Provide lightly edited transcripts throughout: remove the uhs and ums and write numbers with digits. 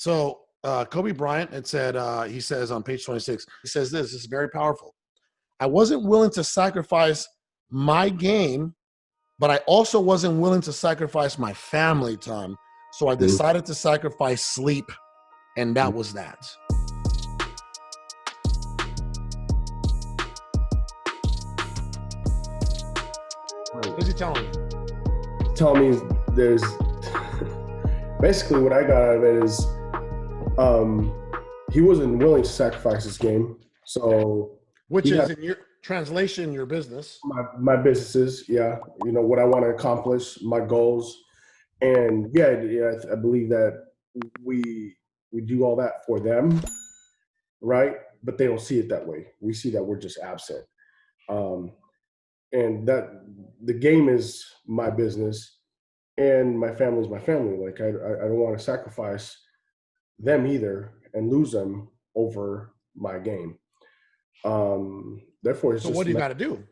So Kobe Bryant, it said, he says on page 26, he says this is very powerful. I wasn't willing to sacrifice my game, but I also wasn't willing to sacrifice my family time. So I decided to sacrifice sleep, and that was that. What is he telling you? Tell me there's basically what I got out of it is he wasn't willing to sacrifice his game. So which is in your translation, your business. My businesses, yeah. You know, what I want to accomplish, my goals. And yeah, I believe that we do all that for them, right? But they don't see it that way. We see that we're just absent. And that the game is my business and my family is my family. Like I don't want to sacrifice them either and lose them over my game. Therefore, it's so just what do you got to do?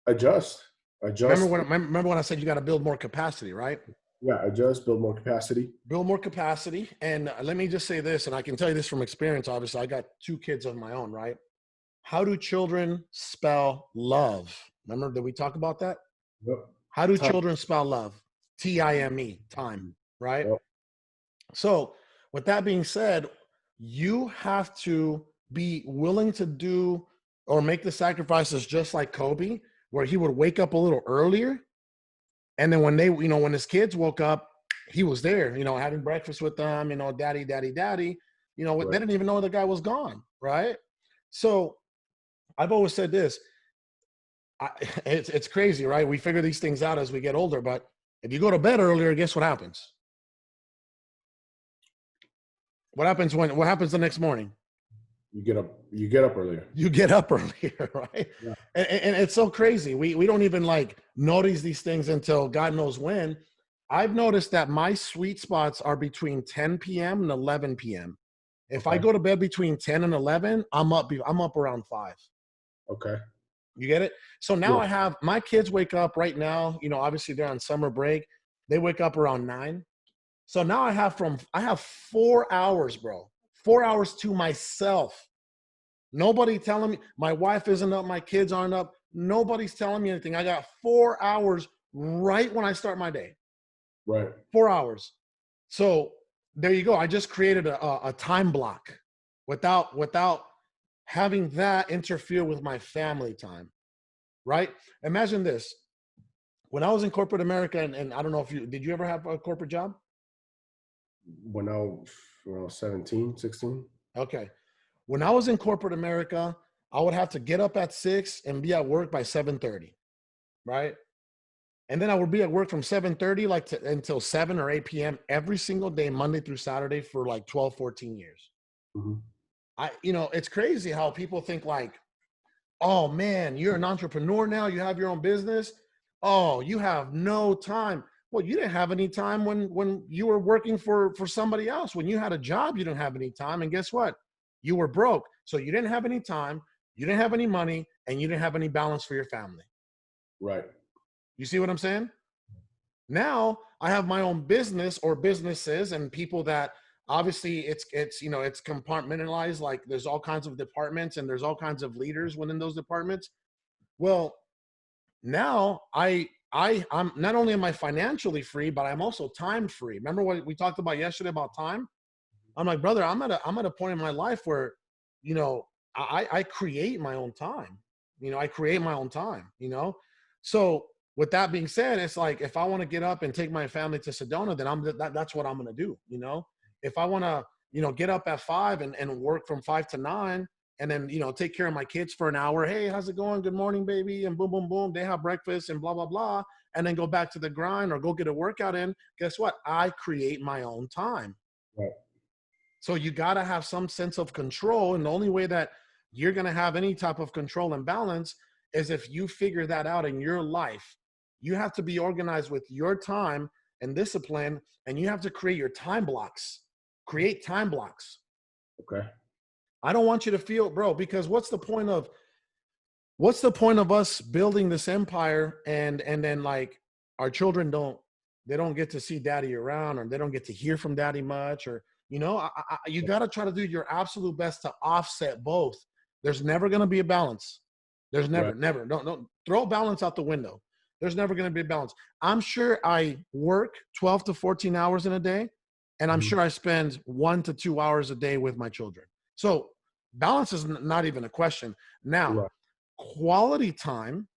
Adjust. Remember when I said you got to build more capacity, right? Yeah, adjust, build more capacity. Build more capacity. And let me just say this, and I can tell you this from experience. Obviously, I got 2 kids of my own, right? How do children spell love? Remember, did we talk about that? Yep. How do children spell love? T-I-M-E, time, right? Yep. So with that being said, you have to be willing to do or make the sacrifices just like Kobe, where he would wake up a little earlier. And then when when his kids woke up, he was there, having breakfast with them, daddy, daddy, daddy, right. They didn't even know the guy was gone, right? So I've always said this, it's crazy, right? We figure these things out as we get older, but if you go to bed earlier, guess what happens? What happens the next morning? You get up earlier. You get up earlier, right? Yeah. And it's so crazy. We don't even notice these things until God knows when. I've noticed that my sweet spots are between 10 p.m. and 11 p.m. If I go to bed between 10 and 11, I'm up around 5. Okay. You get it? So now I have my kids wake up right now, obviously they're on summer break. They wake up around 9. So now I have 4 hours, bro. 4 hours to myself. Nobody telling me, my wife isn't up, my kids aren't up. Nobody's telling me anything. I got 4 hours right when I start my day. Right. 4 hours. So there you go. I just created a time block without having that interfere with my family time, right? Imagine this. When I was in corporate America, and I don't know did you ever have a corporate job? When I was 17, 16. Okay. When I was in corporate America, I would have to get up at 6 and be at work by 7:30, right? And then I would be at work from 7:30 until 7 or 8 p.m. every single day, Monday through Saturday for 12, 14 years. Mm-hmm. It's crazy how people think oh man, you're an entrepreneur now, you have your own business. Oh, you have no time. Well, you didn't have any time when you were working for somebody else. When you had a job, you didn't have any time. And guess what? You were broke. So you didn't have any time, you didn't have any money, and you didn't have any balance for your family. Right. You see what I'm saying? Now I have my own business or businesses and people that obviously it's compartmentalized. There's all kinds of departments and there's all kinds of leaders within those departments. Well, now I'm not only am I financially free, but I'm also time free. Remember what we talked about yesterday about time? I'm like, brother, I'm at a point in my life where, I create my own time. I create my own time, So with that being said, it's like, if I want to get up and take my family to Sedona, then that's what I'm going to do. If I want to, get up at 5 and work from 5 to 9 and then, take care of my kids for an hour. Hey, how's it going? Good morning, baby. And boom, boom, boom. They have breakfast and blah, blah, blah. And then go back to the grind or go get a workout in. Guess what? I create my own time. Right. So you got to have some sense of control. And the only way that you're going to have any type of control and balance is if you figure that out in your life. You have to be organized with your time and discipline, and you have to create your time blocks. Create time blocks. Okay. I don't want you to feel, bro, because what's the point of us building this empire and then our children don't get to see daddy around, or they don't get to hear from daddy much, or You know, you got to try to do your absolute best to offset both. There's never going to be a balance. There's never, Right. never. Don't throw balance out the window. There's never going to be a balance. I'm sure I work 12 to 14 hours in a day, and I'm Mhm. sure I spend 1 to 2 hours a day with my children. So balance is not even a question. Now, Right. quality time,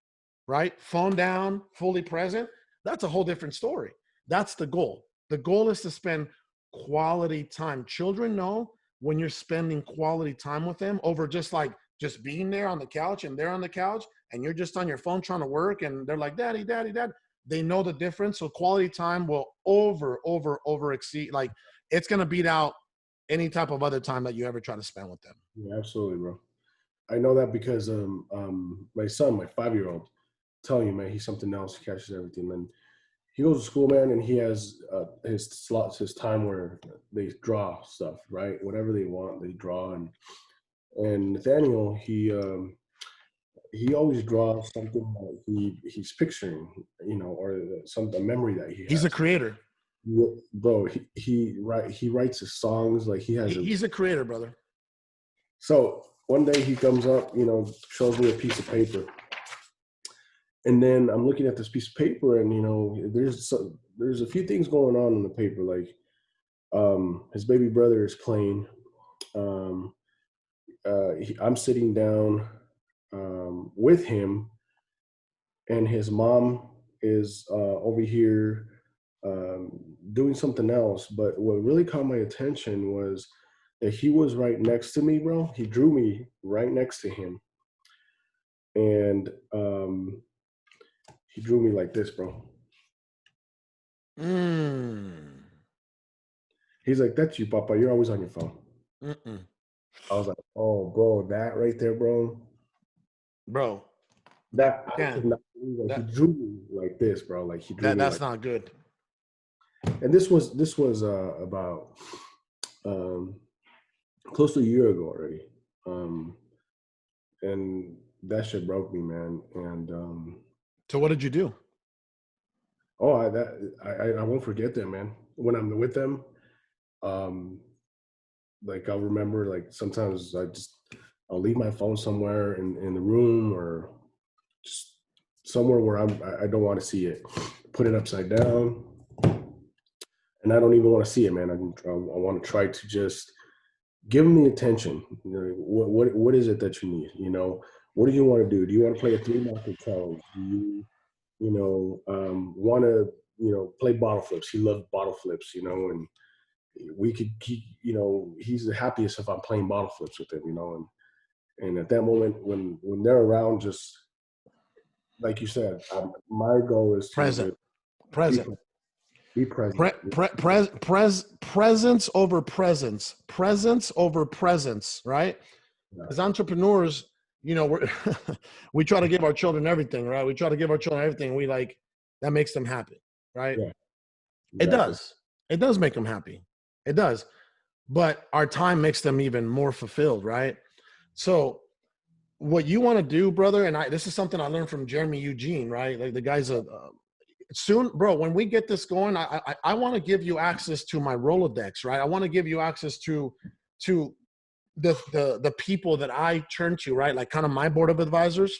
right? Phone down, fully present. That's a whole different story. That's the goal. The goal is to spend quality time. Children know when you're spending quality time with them over just being there on the couch and they're on the couch and you're just on your phone trying to work and they're like, daddy, daddy, dad. They know the difference. So quality time will over exceed. Like it's going to beat out any type of other time that you ever try to spend with them. Yeah, absolutely, bro. I know that because my son, my 5-year-old, telling you, man, he's something else. He catches everything, man. He goes to school, man, and he has his slots, his time where they draw stuff, right? Whatever they want, they draw. And Nathaniel, he always draws something that he's picturing, you know, or a memory that he He's a has. creator. Bro, he writes his songs like he has a. He's a creator, brother. So one day he comes up, you know, shows me a piece of paper. And then I'm looking at this piece of paper, and you know, there's a few things going on in the paper. Like, his baby brother is playing. Um, I'm sitting down with him, and his mom is over here doing something else. But what really caught my attention was that he was right next to me, bro. He drew me right next to him, and he drew me like this, bro. Mm. He's like, "That's you, Papa. You're always on your phone." Mm-mm. I was like, "Oh, bro, that right there, bro. Bro, you That I could can. not believe that he That drew me like this, bro. Like he drew me that's like." not good. And this was about um, close to a year ago already, um, and that shit broke me, man. And So what did you do? oh, I won't forget that, man. When I'm with them, um, like I'll remember, like sometimes I'll leave my phone somewhere in the room or just somewhere where I don't want to see it. Put it upside down, and I don't even want to see it, man. I want to try to just give them the attention. You know, what is it that you need? You know, what do you want to do? Do you want to play a 3 market challenge? Do you want to play bottle flips? He loves bottle flips, you know, and we could keep, you know, he's the happiest if I'm playing bottle flips with him, you know, and at that moment when they're around, just like you said, my goal is to Present. just be Present. pre- be present. Presence over presence. Presence over presence, right? Yeah, As entrepreneurs, you know, we try to give our children everything, right? We try to give our children everything. We like that makes them happy, right? yeah, It exactly. does. It does make them happy. It does. But our time makes them even more fulfilled, right? So what you want to do, brother, and this is something I learned from Jeremy Eugene, right? Like the guy's soon, bro. When we get this going, I want to give you access to my Rolodex, right? I want to give you access to the people that I turn to, right? Like kind of my board of advisors.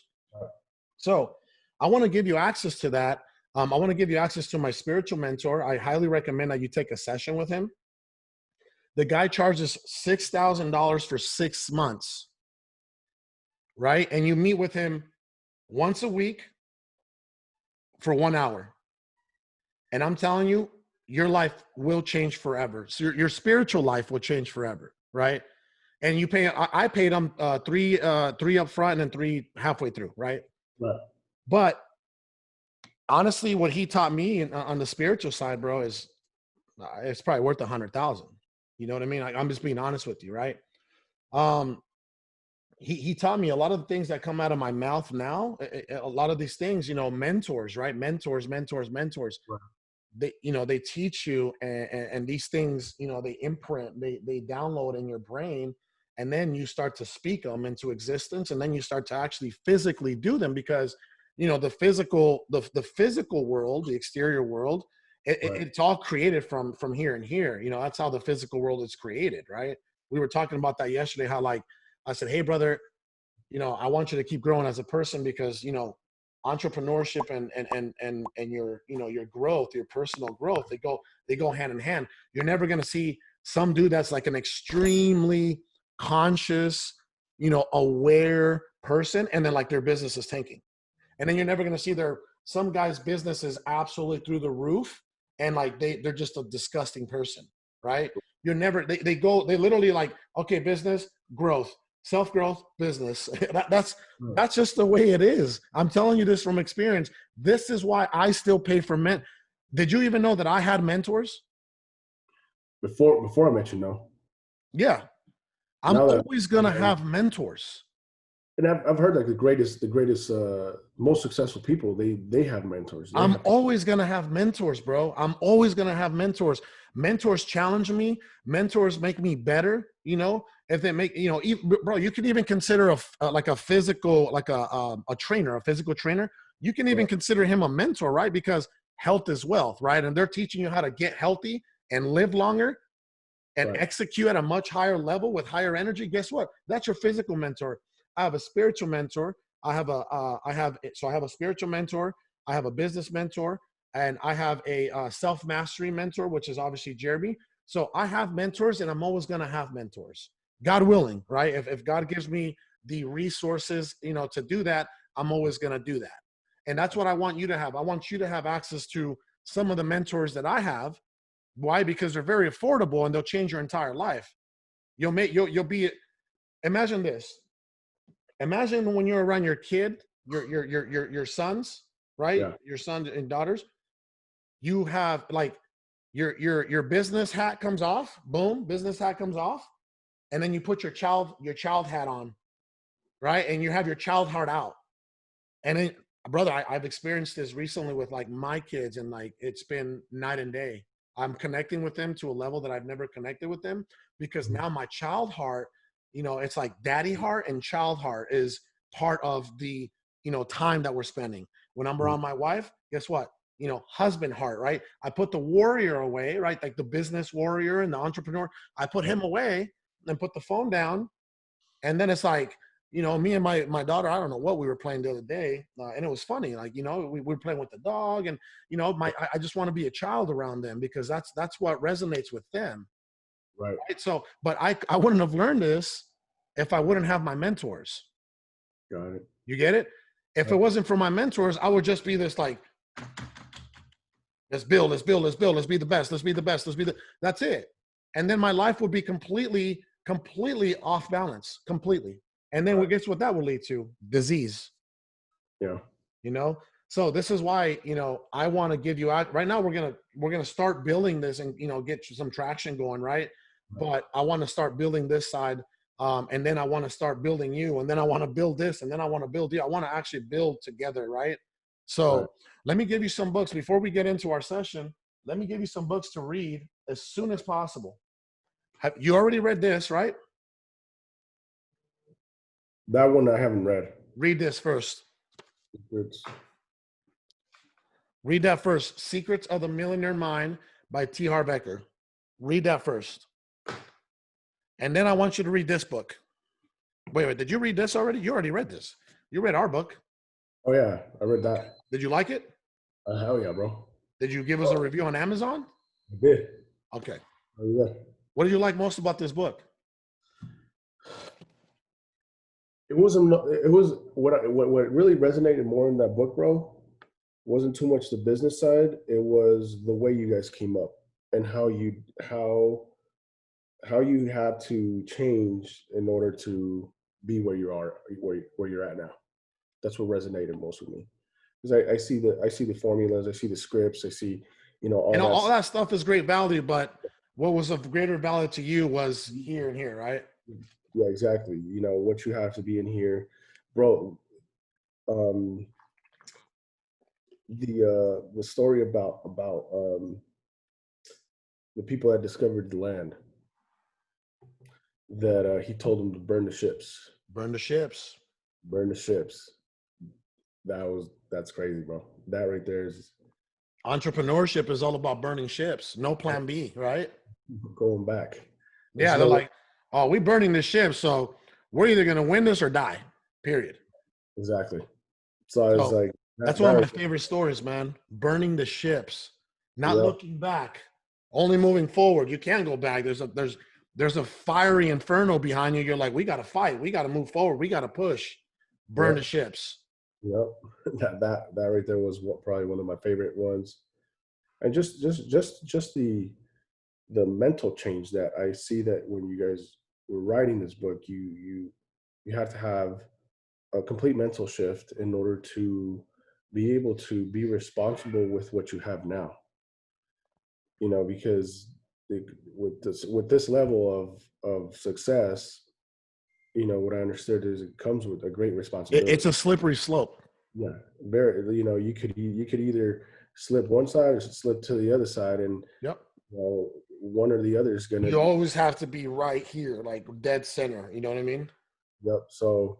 So I want to give you access to that. I want to give you access to my spiritual mentor. I highly recommend that you take a session with him. The guy charges $6,000 for 6 months, right? And you meet with him once a week for 1 hour. And I'm telling you, your life will change forever. So your spiritual life will change forever, right? And you pay. I paid him three up front and then 3 halfway through, right? Right. But honestly, what he taught me on the spiritual side, bro, is it's probably worth 100,000. You know what I mean? I'm just being honest with you, right? He taught me a lot of the things that come out of my mouth now. A lot of these things, you know, mentors, right? Mentors. Right. They teach you, and these things, you know, they imprint, they download in your brain, and then you start to speak them into existence, and then you start to actually physically do them because, you know, the physical world, the exterior world, Right. It's all created from here and here. You know, that's how the physical world is created, right? We were talking about that yesterday, how like I said, hey brother, you know, I want you to keep growing as a person because, you know, entrepreneurship and your, you know, your growth, your personal growth, they go hand in hand. You're never going to see some dude that's like an extremely conscious, you know, aware person and then like their business is tanking. And then you're never going to see some guy's business is absolutely through the roof and like they're just a disgusting person, right? You're never, they literally like, okay, business growth, self-growth, business. That's just the way it is. I'm telling you this from experience. This is why I still pay for men. Did you even know that I had mentors? Before I met you, no. Yeah. I'm Now that, always going to have mentors. and I've heard like the greatest, most successful people, they have mentors. They I'm have people. always going to have mentors, bro. I'm always going to have mentors. Mentors challenge me. Mentors make me better. You know, if they make, you know, bro, you can even consider like a physical, like a trainer, a physical trainer. You can even Right. consider him a mentor, right? Because health is wealth, right? And they're teaching you how to get healthy and live longer and Right. execute at a much higher level with higher energy. Guess what? That's your physical mentor. I have a spiritual mentor. I have a spiritual mentor. I have a business mentor, and I have a self mastery mentor, which is obviously Jeremy. So I have mentors, and I'm always gonna have mentors, God willing, right? If God gives me the resources, you know, to do that, I'm always gonna do that. And that's what I want you to have. I want you to have access to some of the mentors that I have. Why? Because they're very affordable and they'll change your entire life. You'll be. Imagine this. Imagine when you're around your kid, your sons, right? Yeah. Your sons and daughters. You have like your business hat comes off. Boom, business hat comes off, and then you put your child hat on, right? And you have your child heart out. And then, brother, I've experienced this recently with like my kids, and like it's been night and day. I'm connecting with them to a level that I've never connected with them because now my child heart, you know, it's like daddy heart and child heart is part of the, you know, time that we're spending. When I'm around my wife, guess what? You know, husband heart, right? I put the warrior away, right? Like the business warrior and the entrepreneur. I put him away and put the phone down. And then it's like, you know, me and my daughter, I don't know what we were playing the other day, and it was funny. Like, you know, we were playing with the dog, and you know, I just want to be a child around them because that's what resonates with them. Right. Right? So, but I wouldn't have learned this if I wouldn't have my mentors. Got it. You get it? If it Right. wasn't for my mentors, I would just be this like, let's build, let's build, let's build, let's be the best, let's be the best, let's be the. That's it. And then my life would be completely off balance, completely. And then Right. guess what that will lead to? Disease. Yeah. You know, so this is why, you know, I want to give you out right now. We're gonna start building this and, you know, get some traction going, right? But I want to start building this side, and then I want to start building you, and then I want to build this, and then I want to build you. I want to actually build together, right? Right. So let me give you some books before we get into our session. Let me give you some books to read as soon as possible. Have you already read this, right? That one I haven't read. Read this first. It's Read that first. Secrets of the Millionaire Mind by T. Harv Eker. Read that first. And then I want you to read this book. Wait, did you read this already? You already read this. You read our book. Oh yeah, I read that. Did you like it? Hell yeah, bro. Did you give us a review on Amazon? I did. Okay. Oh yeah. What do you like most about this book? It wasn't. It was what really resonated more in that book, bro. Wasn't too much the business side. It was the way you guys came up and how you had to change in order to be where you are, where you're at now. That's what resonated most with me because I see the formulas, I see the scripts, I see all You know, all that. that stuff is great value, but what was of greater value to you was here and here, right? Yeah, exactly. What you have to be in here, bro. Um, the story about the people that discovered the land that he told them to burn the ships, Burn the ships. burn the ships. That's crazy, bro. That right there is Entrepreneurship is all about burning ships. No plan B, right? Going back. There's Yeah, they're no like, oh, we burning this ship, so we're either gonna win this or die. Period. exactly. So I was So like, that's one of that my favorite stories, man. Burning the ships, not yeah, looking back, only moving forward. You can't go back. There's a fiery inferno behind you. You're like, we gotta fight, we gotta move forward, we gotta push, burn yep, the ships. yep. That right there was probably one of my favorite ones. And just the mental change that I see that when you guys were writing this book, you have to have a complete mental shift in order to be able to be responsible with what you have now. Because with this level of success, what I understood is it comes with a great It's responsibility. a slippery slope. Yeah, very. You could either slip one side or slip to the other side, and Yep. one or the other is gonna. You always have to be right here, like dead center. You know what I mean? Yep. So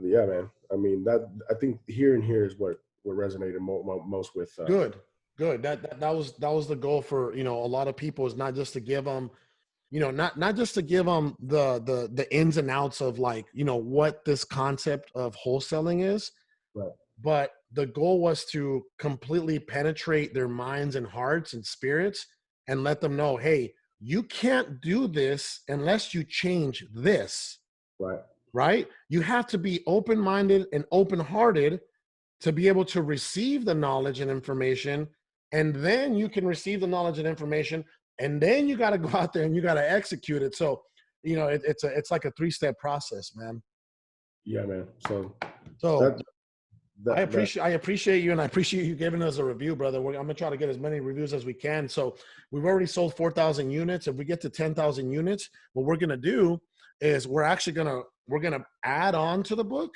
yeah, man. I mean I think here and here is what resonated most with. Good, good. That was the goal for a lot of people, is not just to give them, not just to give them the ins and outs of, like, what this concept of wholesaling is, Right. but the goal was to completely penetrate their minds and hearts and spirits, and let them know, hey, you can't do this unless you change this. Right. Right? You have to be open-minded and open-hearted to be able to receive the knowledge and information. And then you can receive the knowledge and information, and then you got to go out there and you got to execute it. So, it's like a 3-step process, man. Yeah, man. So So that I that appreciate you, and I appreciate you giving us a review, brother. I'm gonna try to get as many reviews as we can. So we've already sold 4,000 units. If we get to 10,000 units, what we're gonna do is we're gonna add on to the book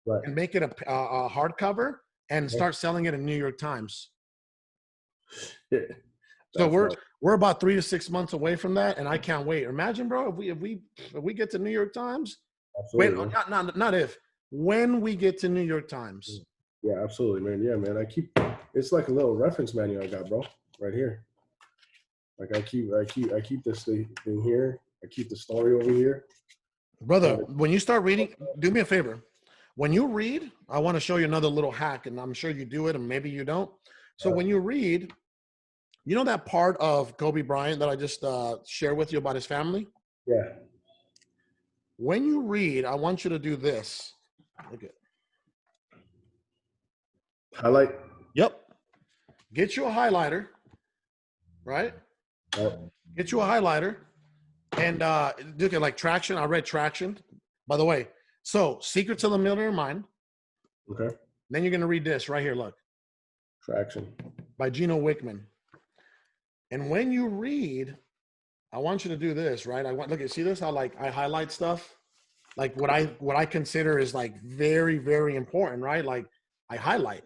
right. and make it a hardcover and Okay. start selling it in New York Times. Yeah, So that's right. we're about 3 to 6 months away from that, and I can't wait. Imagine, bro, if we get to New York Times. Wait, Absolutely, man. not if, when we get to New York Times. Yeah, absolutely, man. Yeah, man. It's like a little reference manual I got, bro, right here. Like I keep this thing here. I keep the story over here. Brother, when you start reading, do me a favor. When you read, I want to show you another little hack, and I'm sure you do it, and maybe you don't. So when you read, that part of Kobe Bryant that I just shared with you about his family? Yeah. When you read, I want you to do this. Look at. Highlight. Yep. Get you a highlighter, right? Get you a highlighter, and look at, like, Traction. I read Traction, by the way. So Secrets of the Millionaire Mind. Okay. Then you're going to read this right here. Look. Traction. By Gino Wickman. And when you read, I want you to do this, right? Look at, see this, how, like, I highlight stuff, like what I consider is, like, very, very important, right? Like, I highlight.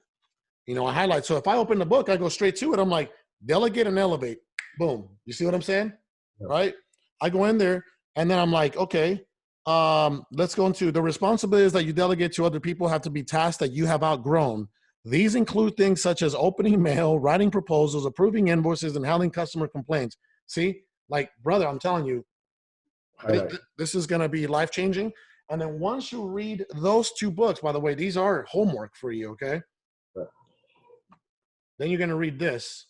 I highlight. So if I open the book, I go straight to it. I'm like, delegate and elevate. Boom. You see what I'm saying? Yeah. Right? I go in there, and then I'm like, okay, let's go into the responsibilities that you delegate to other people have to be tasks that you have outgrown. These include things such as opening mail, writing proposals, approving invoices, and handling customer complaints. See, like, brother, I'm telling you, this is going to be life-changing. And then once you read those 2 books, by the way, these are homework for you, okay? Right. Then you're going to read this.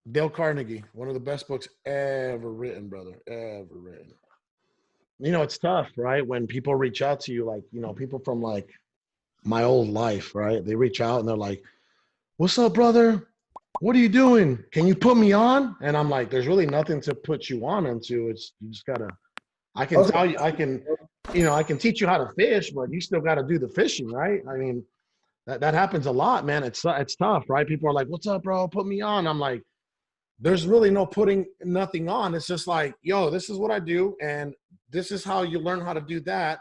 Dale Carnegie, one of the best books ever written, brother, ever written. It's tough, right? When people reach out to you, like, people from, like, my old life, right? They reach out and they're like, what's up, brother? What are you doing? Can you put me on? And I'm like, there's really nothing to put you on into. It's, you just gotta, I can tell you, I can teach you how to fish, but you still got to do the fishing, right? I mean, that happens a lot, man. It's tough, right? People are like, what's up, bro? Put me on. I'm like, there's really no putting nothing on. It's just like, yo, this is what I do, and this is how you learn how to do that.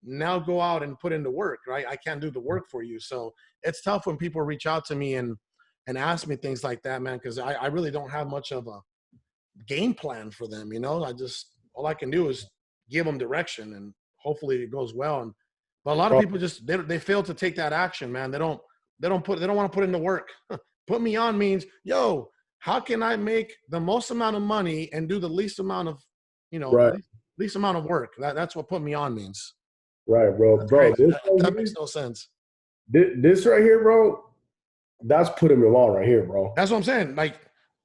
Now go out and put in the work, right? I can't do the work for you. So it's tough when people reach out to me and ask me things like that, man, because I really don't have much of a game plan for them, all I can do is give them direction, and hopefully it goes well. But a lot of people just, they fail to take that action, man. They don't they don't want to put in the work. Put me on means, yo, how can I make the most amount of money and do the least amount of, Right. least amount of work? That's what put me on means. Right, bro. That's Bro, crazy. this right That here, makes no sense. this right here, bro, that's putting them on right here, bro. That's what I'm saying. Like,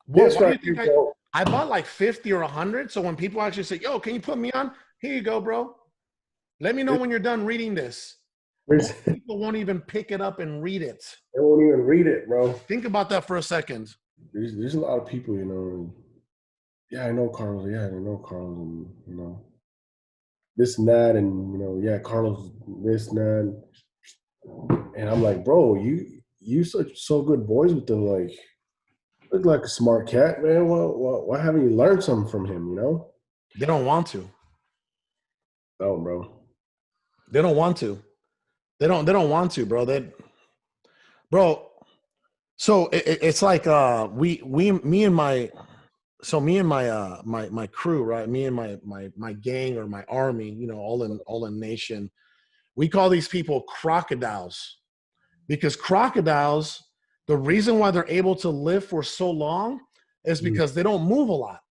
This why do right you here, think bro. I bought like 50 or 100? So when people actually say, yo, can you put me on? Here you go, bro. Let me know when you're done reading this. They Most people won't even pick it up and read it. won't even read it, bro. Think about that for a second. There's a lot of people, you know. Yeah, I know Carlos. Yeah, I know Carlos, and you know this and that, and you know, yeah, Carlos this and that, and I'm like, bro, you such so good boys with them, like look like a smart cat, man. Why haven't you learned something from him? You know? They don't want to. Oh, bro. They don't want to. They don't want to, bro. Bro. So it's like me and my my crew, right? Me and my gang or my army, all in nation. We call these people crocodiles because crocodiles, the reason why they're able to live for so long is because they don't move a lot.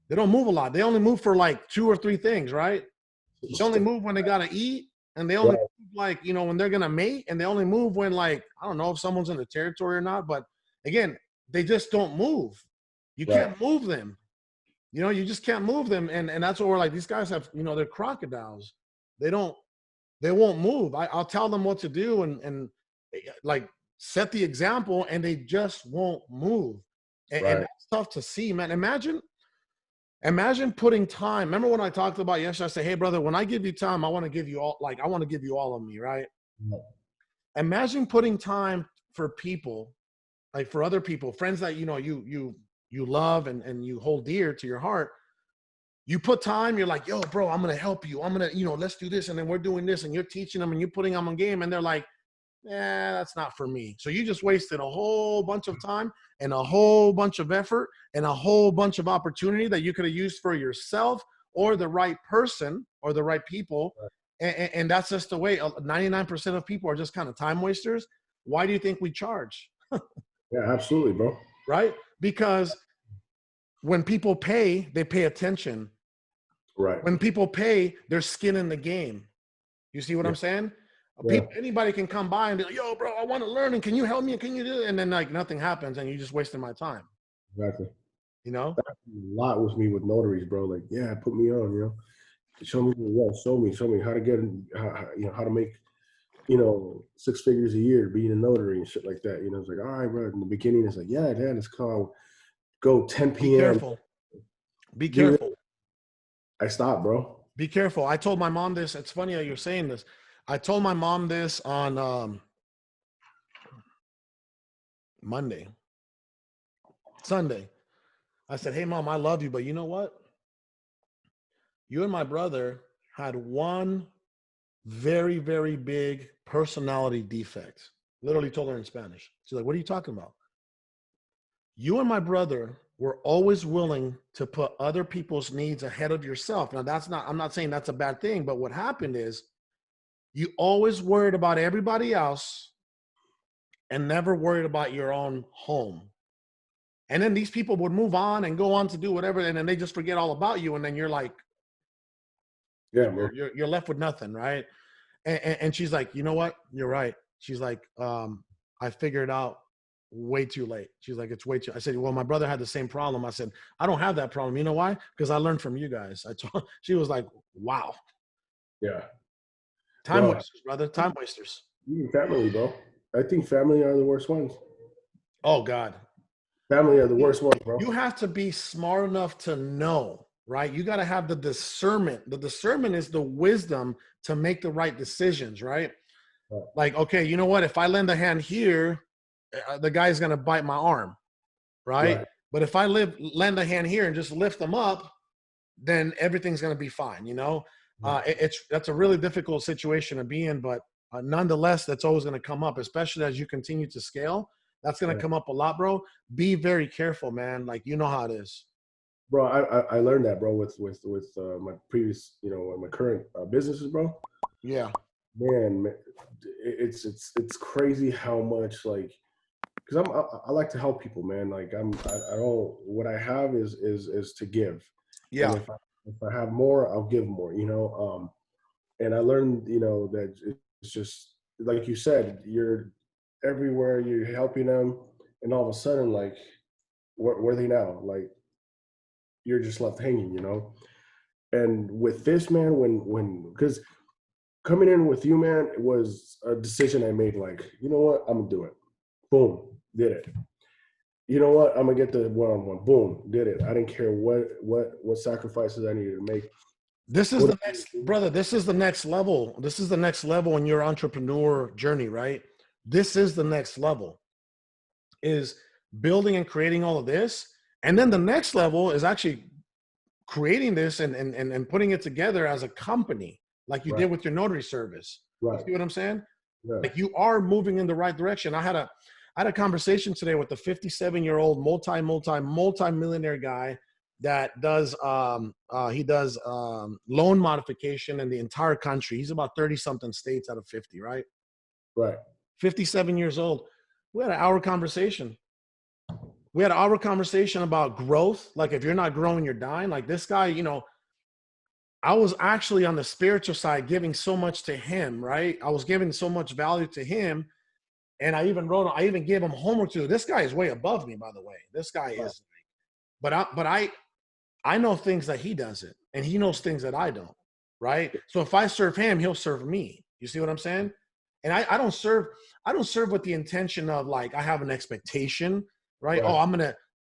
They don't move a lot. They only move for like 2 or 3 things, right? They only move when they gotta eat, and they only Right. move like when they're gonna mate, and they only move when like I don't know if someone's in the territory or not. But again, they just don't move. You Right. can't move them. You just can't move them, and that's what we're like. These guys have they're crocodiles. They won't move. I'll tell them what to do and like set the example, and they just won't move. And Right. that's tough to see, man. Imagine putting time. Remember when I talked about yesterday? I said, hey, brother, when I give you time, I want to give you all, like, I want to give you all of me, right? Imagine putting time for people, like for other people, friends that, you love and you hold dear to your heart. You put time, you're like, yo, bro, I'm going to help you. I'm going to, let's do this. And then we're doing this and you're teaching them and you're putting them on game. And they're like, that's not for me. So you just wasted a whole bunch of time and a whole bunch of effort and a whole bunch of opportunity that you could have used for yourself or the right person or the right people. And that's just the way 99% of people are just kind of time wasters. Why do you think we charge? Yeah, absolutely, bro. Right? Because when people pay, they pay attention. Right. When people pay, there's skin in the game. You see what I'm saying? Yeah. Anybody can come by and be like, yo, bro, I want to learn. And can you help me? And can you do it? And then like nothing happens and you just wasted my time. Exactly. That's a lot with me with notaries, bro. Like, yeah, put me on, show me how to get, how to make, 6 figures a year being a notary and shit like that. It's like, all right, bro. In the beginning, it's like, yeah, Dad, it's called go 10 p.m. Be careful. Be careful. I stopped, bro. Be careful. I told my mom this. It's funny how you're saying this. I told my mom this on Sunday. I said, hey, Mom, I love you, but you know what? You and my brother had one very, very big personality defect. Literally told her in Spanish. She's like, what are you talking about? You and my brother were always willing to put other people's needs ahead of yourself. Now, I'm not saying that's a bad thing, but what happened is you always worried about everybody else and never worried about your own home. And then these people would move on and go on to do whatever, and then they just forget all about you. And then you're like, yeah, you're left with nothing, right? And she's like, you know what? You're right. She's like, I figured out way too late. She's like, it's way too. I said, well, my brother had the same problem. I said, I don't have that problem. You know why? Because I learned from you guys. She was like, wow. Yeah. Time wasters, brother. Time wasters. Even family, bro. I think family are the worst ones. Oh, God. Family are the worst ones, bro. You have to be smart enough to know, right? You got to have the discernment. The discernment is the wisdom to make the right decisions, right? Like, okay, you know what? If I lend a hand here, the guy's going to bite my arm, right? But if I lend a hand here and just lift them up, then everything's going to be fine, that's a really difficult situation to be in, but nonetheless, that's always going to come up, especially as you continue to scale. That's going to come up a lot, bro. Be very careful, man. Like, you know how it is. Bro, I learned that, bro, with my previous, my current businesses, bro. Yeah. man, it's crazy how much like because I like to help people, man. Like I don't what I have is to give, and Yeah. if I have more, I'll give more. And I learned that it's just like you said, you're everywhere, you're helping them, and all of a sudden, like where are they now? Like you're just left hanging. And with this man, when because coming in with you, man, it was a decision I made. Like, you know what, I'm gonna do it. Boom, did it. You know what? I'm gonna get the one-on-one. Boom, did it. I didn't care what sacrifices I needed to make. This is What the next, brother. This is the next level. This is the next level in your entrepreneur journey, right? This is the next level, is building and creating all of this. And then the next level is actually creating this and putting it together as a company, like you did right, with your notary service. You right, see what I'm saying? yeah, Like you are moving in the right direction. I had a conversation today with a 57-year-old multi-millionaire guy that does loan modification in the entire country. He's about 30 something states out of 50, right? right, 57 years old. We had an hour conversation. We had an hour conversation about growth. Like if you're not growing, you're dying. Like this guy, I was actually on the spiritual side giving so much to him, right? I was giving so much value to him. And I even gave him homework to do. This guy is way above me, by the way. This guy right, is, but I know things that he doesn't, and he knows things that I don't, right? So if I serve him, he'll serve me. You see what I'm saying? And I don't serve with the intention of like I have an expectation, right? right. Oh,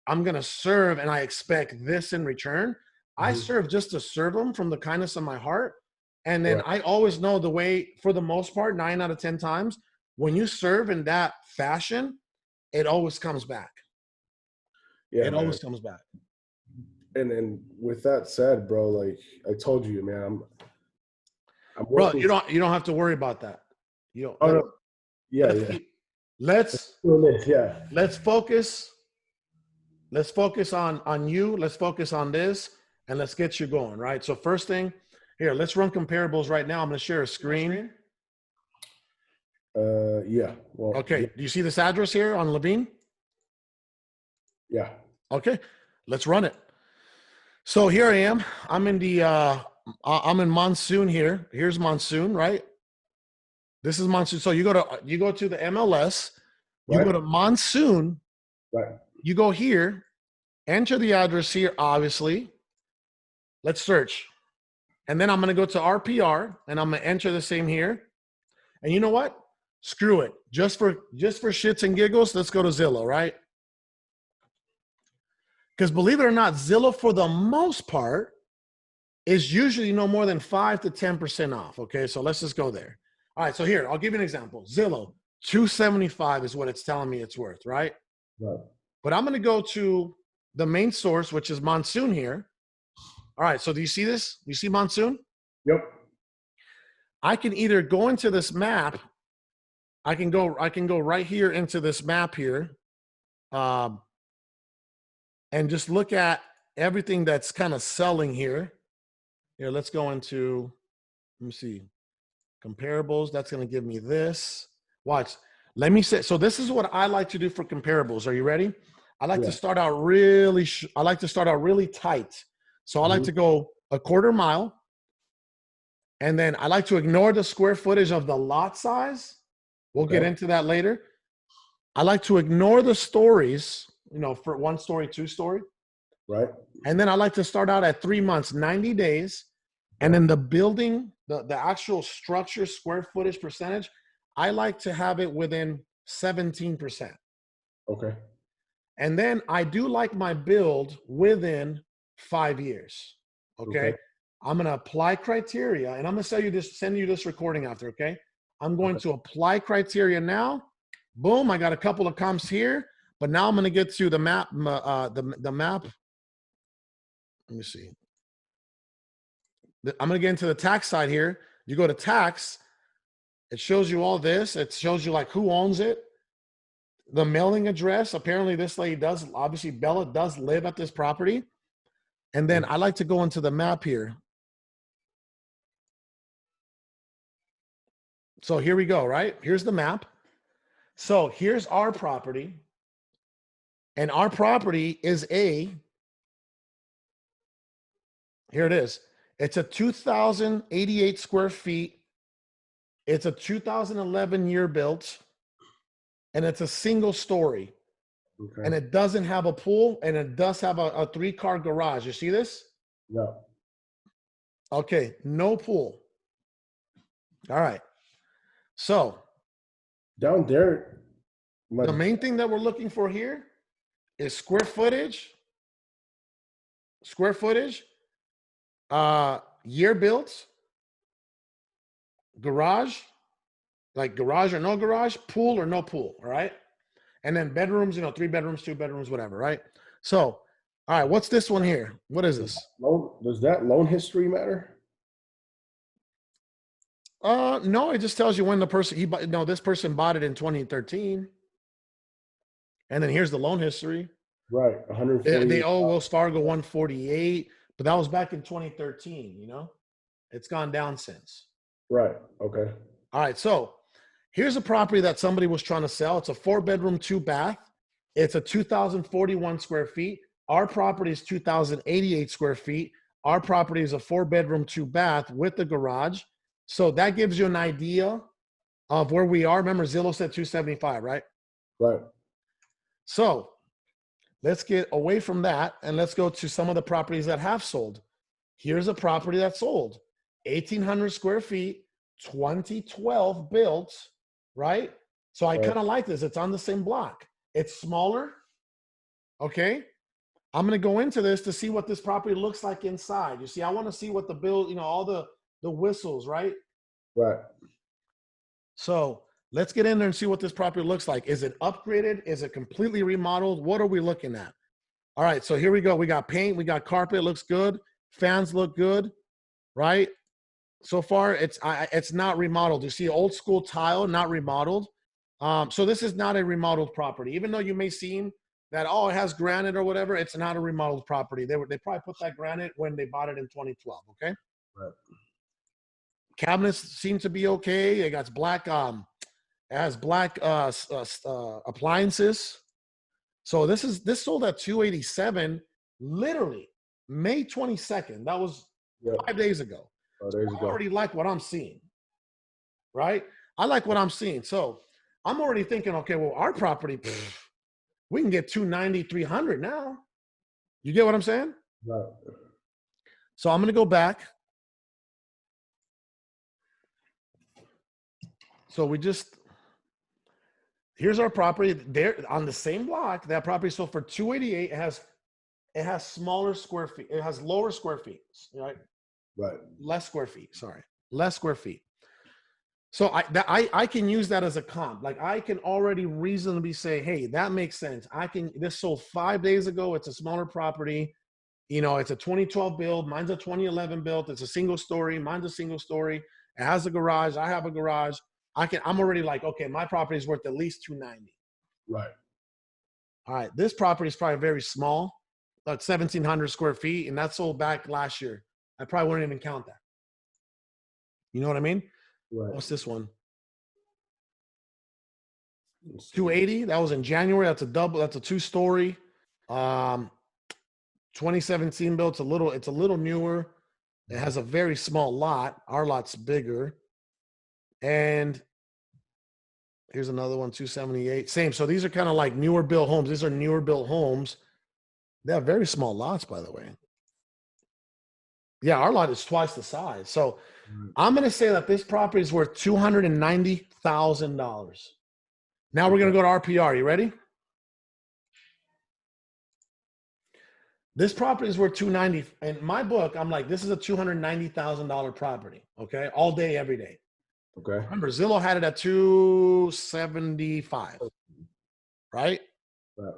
I'm gonna serve and I expect this in return. I Mhm, serve just to serve him from the kindness of my heart. And then right. I always know the way, for the most part, 9 out of 10 times, when you serve in that fashion, it always comes back. Yeah, It man. always comes back. And with that said, bro, like I told you, man, I'm Bro, working. you don't have to worry about that. You know, Oh no, yeah, let's yeah. keep let's Doing this, yeah, let's focus. Let's focus on you. Let's focus on this and let's get you going, right? So first thing, here, let's run comparables right now. I'm going to share a screen. yeah. Well, Okay. yeah, Do you see this address here on Levine? yeah. Okay. Let's run it. So here I am. I'm in Monsoon here. Here's Monsoon, right? This is Monsoon. So you go to the MLS, you go Right, to Monsoon, right. you go here, enter the address here, obviously. Let's search. And then I'm going to go to RPR and I'm going to enter the same here. And you know what? Screw it. Just for shits and giggles, let's go to Zillow, right? Because believe it or not, Zillow for the most part is usually no more than 5 to 10% off. Okay, so let's just go there. All right, so here, I'll give you an example. Zillow, $275 is what it's telling me it's worth, right? Right. But I'm going to go to the main source, which is Monsoon here. All right, so do you see this? You see Monsoon? Yep. I can either go into this map. I can go right here into this map here, and just look at everything that's kind of selling here. Here, let's go into, let me see, comparables. That's going to give me this. Watch. Let me say, so this is what I like to do for comparables. Are you ready? I like to Yeah. start out really, I like to start out really tight. So I like Mhm. to go a quarter mile. And then I like to ignore the square footage of the lot size. We'll get Okay. into that later. I like to ignore the stories, for 1 story, 2 story. Right. And then I like to start out at 3 months, 90 days. And Okay. then the building, the actual structure, square footage percentage, I like to have it within 17%. Okay. And then I do like my build within 5 years. Okay. Okay. I'm going to apply criteria and I'm going to send you this recording after. Okay. I'm going Okay. to apply criteria now. Boom. I got a couple of comps here, but now I'm going to get to the map, the map. Let me see. I'm going to get into the tax side here. You go to tax. It shows you all this. It shows you like who owns it, the mailing address. Apparently this lady does, obviously Bella does live at this property. And then I like to go into the map here. So here we go, right? Here's the map. So here's our property. And our property is here it is. It's a 2,088 square feet. It's a 2011 year built, and it's a single story. Okay. And it doesn't have a pool, and it does have a 3-car garage. You see this? Yeah. Okay, no pool. All right. So Down there, the main thing that we're looking for here is square footage, year built, garage, like garage or no garage, pool or no pool, all right? And then bedrooms, 3 bedrooms, 2 bedrooms, whatever, right? So, all right, what's this one here? What is this? Does that loan history matter? No, it just tells you when the person, this person bought it in 2013. And then here's the loan history. Right, 140. They owe Wells Fargo 148, but that was back in 2013, It's gone down since. Right, okay. All right, so here's a property that somebody was trying to sell. It's a 4-bedroom, 2-bath. It's a 2,041 square feet. Our property is 2,088 square feet. Our property is a 4-bedroom, 2-bath with a garage. So that gives you an idea of where we are. Remember, Zillow said 275, right? Right. So let's get away from that and let's go to some of the properties that have sold. Here's a property that sold, 1,800 square feet, 2012 built, right? So I kind of like this. It's on the same block. It's smaller. Okay. I'm going to go into this to see what this property looks like inside. You see, I want to see what the build, all the whistles, right? Right. So let's get in there and see what this property looks like. Is it upgraded? Is it completely remodeled? What are we looking at? All right, so here we go. We got paint, we got carpet, looks good. Fans look good, right? So far, it's not remodeled. You see old school tile, not remodeled. So this is not a remodeled property. Even though you may seem that, it has granite or whatever, it's not a remodeled property. They probably put that granite when they bought it in 2012, okay? Right. Cabinets seem to be okay. It got black, it has black appliances. So this sold at 287, literally May 22nd. That was 5 days ago. Oh, there you I go. already like what I'm seeing, right? I like what I'm seeing. So I'm already thinking, okay, well, our property, we can get 290, 300 now. You get what I'm saying? Right. So I'm going to go back. So here's our property there on the same block. That property sold for 288. It has smaller square feet. It has lower square feet, right? Right. Less square feet. So I can use that as a comp. Like I can already reasonably say, hey, that makes sense. This sold 5 days ago. It's a smaller property. It's a 2012 build. Mine's a 2011 build. It's a single story. Mine's a single story. It has a garage. I have a garage. I'm already like, okay, my property is worth at least 290. Right. All right. This property is probably very small, about 1,700 square feet. And that sold back last year. I probably wouldn't even count that. You know what I mean? Right. What's this one? 280. That was in January. That's a 2-story. 2017 built. It's a little newer. It has a very small lot. Our lot's bigger. And here's another one, 278. Same. So these are kind of like newer built homes. These are newer built homes. They have very small lots, by the way. Yeah, our lot is twice the size. So I'm going to say that this property is worth $290,000. Now we're going to go to RPR. You ready? This property is worth $290. In my book, I'm like, this is a $290,000 property. Okay. All day, every day. Okay. Remember, Zillow had it at 275. Right? Right.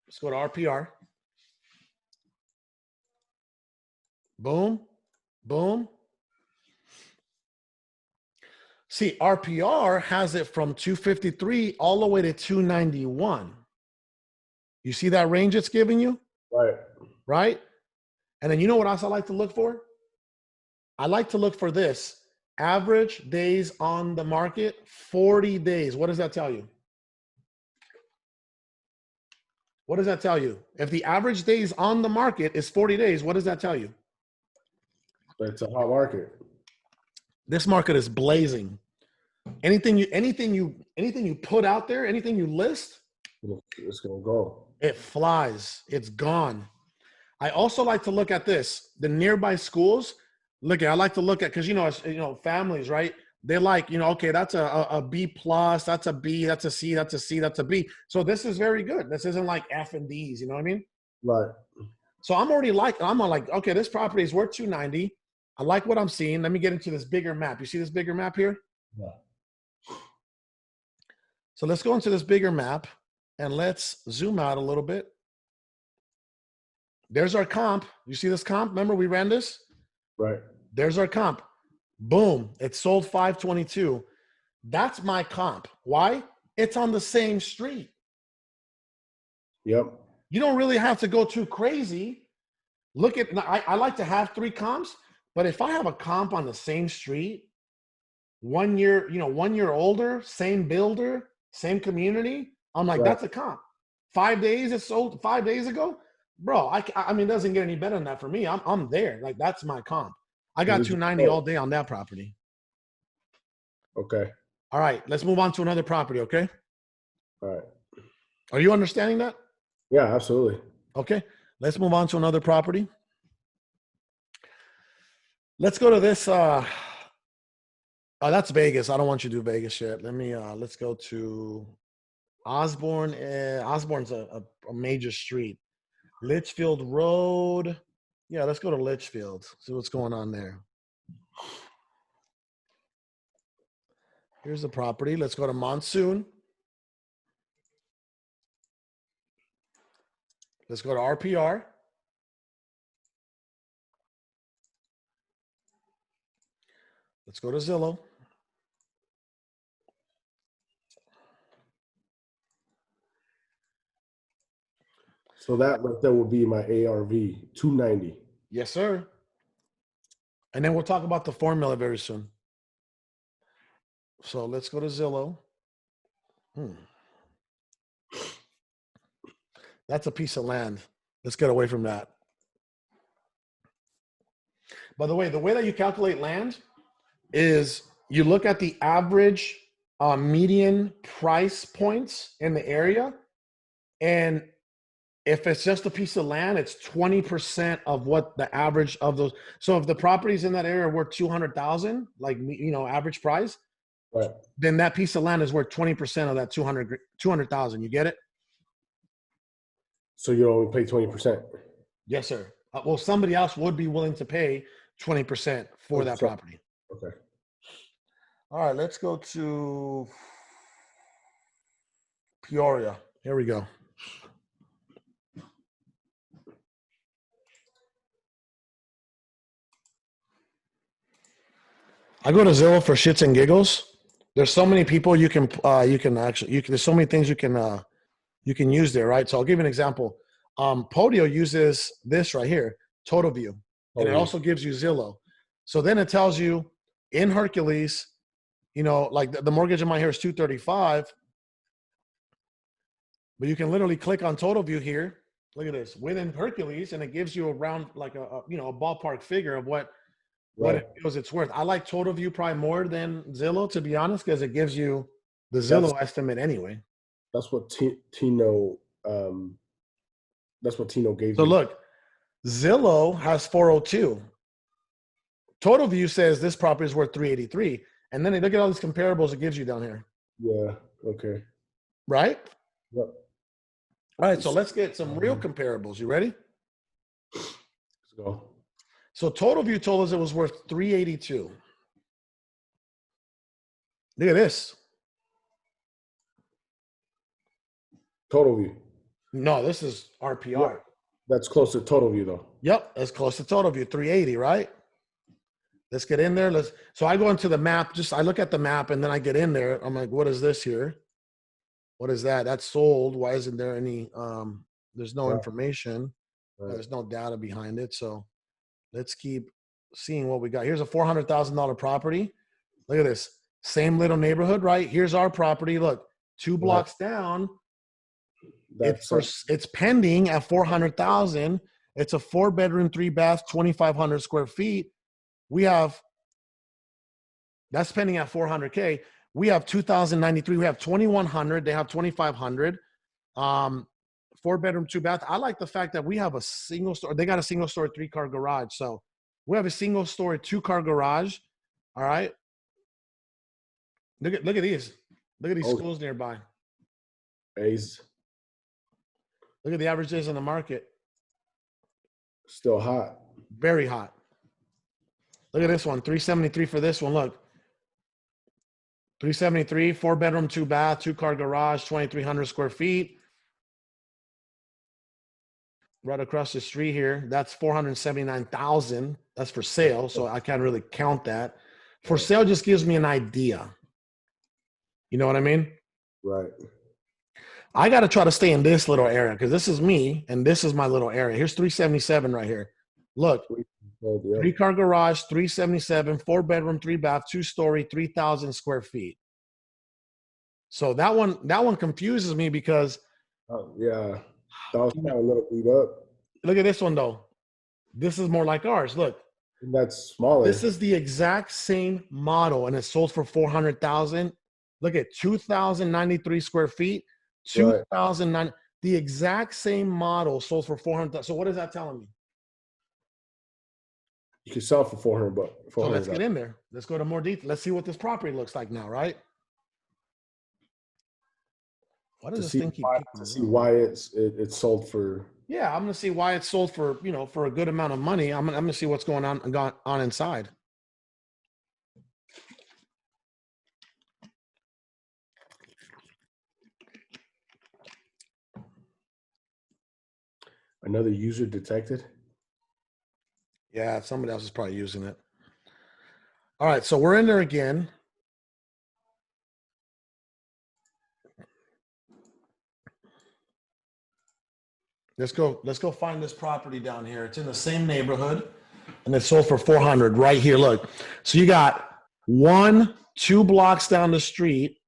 Let's go to RPR. Boom. Boom. See, RPR has it from 253 all the way to 291. You see that range it's giving you? Right. Right? And then you know what else I like to look for? I like to look for this. Average days on the market, 40 days. What does that tell you? What does that tell you? If the average days on the market is 40 days, what does that tell you? It's a hot market. This market is blazing. Anything you put out there, anything you list, it's gonna go. it flies. It's gone. I also like to look at this, the nearby schools. I like to look at, because families, right? They like, okay, that's a B plus, that's a B, that's a C, that's a C, that's a B. So this is very good. This isn't like F and D's, you know what I mean? Right. So I'm like, okay, this property is worth 290. I like what I'm seeing. Let me get into this bigger map. You see this bigger map here? Yeah. So let's go into this bigger map and let's zoom out a little bit. There's our comp. You see this comp? Remember we ran this? Right. There's our comp. Boom. It sold 522. That's my comp. Why? It's on the same street. Yep. You don't really have to go too crazy. Look at, I like to have 3 comps, but if I have a comp on the same street, 1 year, 1 year older, same builder, same community, I'm like, right. That's a comp. 5 days, it sold 5 days ago. Bro, I mean, it doesn't get any better than that for me. I'm there. Like, that's my comp. I got 290 all day on that property. Okay. All right, let's move on to another property, okay? All right. Are you understanding that? Yeah, absolutely. Okay, let's move on to another property. Let's go to this. Oh, that's Vegas. I don't want you to do Vegas shit. Let's go to Osborne. Osborne's a major street. Litchfield Road. Yeah, let's go to Litchfield. See what's going on there. Here's the property. Let's go to Monsoon. Let's go to RPR. Let's go to Zillow. So that right there would be my ARV, 290. Yes, sir. And then we'll talk about the formula very soon. So let's go to Zillow. That's a piece of land. Let's get away from that. By the way that you calculate land is you look at the average median price points in the area. And if it's just a piece of land, it's 20% of what the average of those. So if the properties in that area were 200,000, like, average price, right, then that piece of land is worth 20% of that 200,000. You get it? So you only pay 20%? Yes, sir. Well, somebody else would be willing to pay 20% for that property. Okay. All right, let's go to Peoria. Here we go. I go to Zillow for shits and giggles. There's so many people there's so many things you can use there, right? So I'll give you an example. Podio uses this right here, Total View, and it also gives you Zillow. So then it tells you in Hercules, like the mortgage amount here is 235, but you can literally click on Total View here. Look at this within Hercules, and it gives you around like a ballpark figure of what it feels it's worth. I like Total View probably more than Zillow, to be honest, because it gives you the Zillow estimate anyway. That's what Tino gave me. So look, Zillow has 402. Total View says this property is worth 383. And then they look at all these comparables it gives you down here. Yeah, okay. Right? Yep. All right, so let's get some real comparables. You ready? Let's go. So Total View told us it was worth 382. Look at this. Total View. No, this is RPR. Yep. That's close to Total View, though. Yep, that's close to Total View, 380, right? Let's get in there. So I go into the map. I look at the map, and then I get in there. I'm like, what is this here? What is that? That's sold. Why isn't there any? There's no information. There's no data behind it. So let's keep seeing what we got. Here's a $400,000 property. Look at this. Same little neighborhood, right? Here's our property. Look, 2 Right. blocks down. That's It's pending at 400,000. It's a 4-bedroom, 3-bath, 2,500 square feet. We have that's pending at 400K. We have 2,093. We have 2,100. They have 2,500. 4-bedroom, 2-bath. I like the fact that we have a single story. They got a single story 3-car garage. So we have a single story 2-car garage. All right. Look at these. Look at these schools nearby. A's. Look at the averages in the market. Still hot. Very hot. Look at this one. 373 for this one. Look. 373, 4-bedroom, 2-bath, 2-car garage, 2,300 square feet. Right across the street here. That's 479,000. That's for sale. So I can't really count that. For sale just gives me an idea. You know what I mean? Right. I got to try to stay in this little area because this is me and this is my little area. Here's 377 right here. Look, 3-car garage, 377, 4-bedroom, 3-bath, 2-story, 3,000 square feet. So that one confuses me because yeah, that was kind of a little beat up. Look at this one though. This is more like ours. Look, that's smaller. This is the exact same model and it sold for 400,000. Look at 2,093 square feet, 2,009. The exact same model sold for 400,000. So what is that telling me? You can sell it for 400 bucks. So let's get in there. Let's go to more detail. Let's see what this property looks like now, right? What does this thing keep to see why it's sold for? Yeah, I'm gonna see why it's sold for, you know, for a good amount of money. I'm gonna see what's going on inside. Another user detected. Yeah, somebody else is probably using it. All right, so we're in there again. Let's go find this property down here. It's in the same neighborhood and it sold for 400 right here. Look, so you got 2 blocks down the street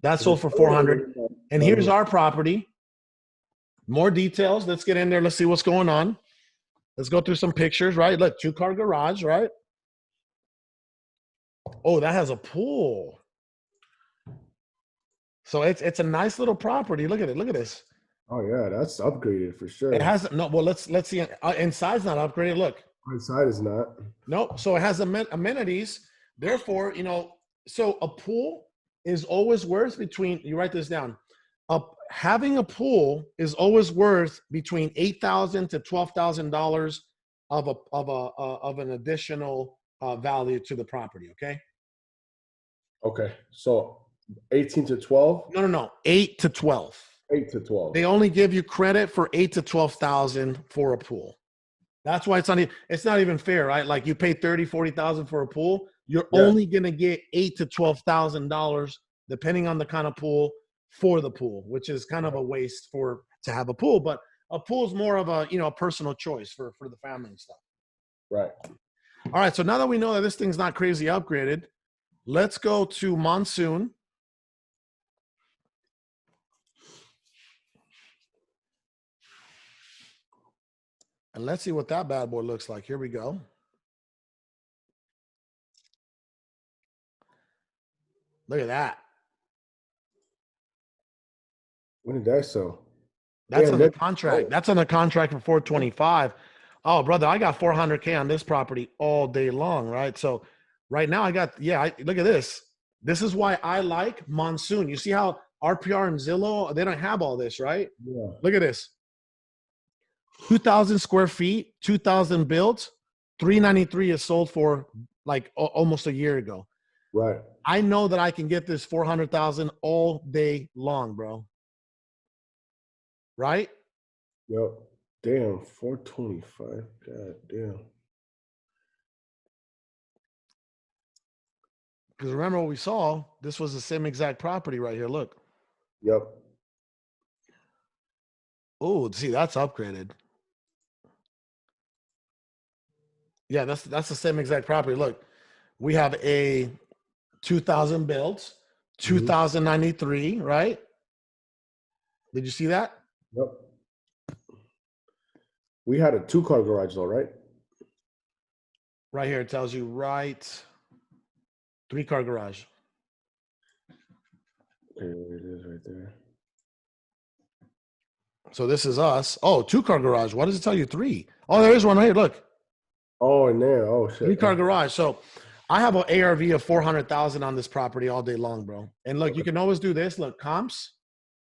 that sold for 400. And here's our property. More details. Let's get in there. Let's see what's going on. Let's go through some pictures, right? Look, 2-car garage, right? Oh, that has a pool. So it's a nice little property. Look at it. Look at this. Oh yeah, that's upgraded for sure. It has no. Well, let's see. Inside's not upgraded. Look. Inside is not. Nope. So it has amenities. Therefore, you know, so a pool is always worth between. You write this down. Having a pool is always worth between $8,000 to $12,000 of an additional value to the property. Okay. Okay. So 18 to 12. No. 8 to 12. 8 to 12. They only give you credit for 8 to 12,000 for a pool. That's why it's not even fair, right? Like you pay 30, 40,000 for a pool, you're only going to get $8 to $12,000 depending on the kind of pool for the pool, which is kind of a waste to have a pool, but a pool is more of a, you know, personal choice for the family and stuff. Right. All right. So now that we know that this thing's not crazy upgraded, let's go to Monsoon. And let's see what that bad boy looks like. Here we go. Look at that. When did that sell? That's on the contract. That's on the contract for 425. Oh, brother, I got 400K on this property all day long, right? So right now I got, look at this. This is why I like Monsoon. You see how RPR and Zillow, they don't have all this, right? Yeah. Look at this. 2,000 square feet, 2,000 built, 393 is sold for like almost a year ago. Right. I know that I can get this 400,000 all day long, bro. Right? Yep. Damn, 425. God damn. Because remember what we saw, this was the same exact property right here. Look. Yep. Oh, see, that's upgraded. Yeah, that's the same exact property. Look, we have a 2000 built, Mhm. 2093, right? Did you see that? Yep. We had a 2-car garage though, right? Right here, it tells you right 3-car garage. There it is right there. So this is us. Oh, 2-car garage. Why does it tell you 3? Oh, there is one right here. Look, Oh, in there. Oh shit. 3-car garage. So I have an ARV of 400,000 on this property all day long, bro. And look, Okay. you can always do this. Look, comps,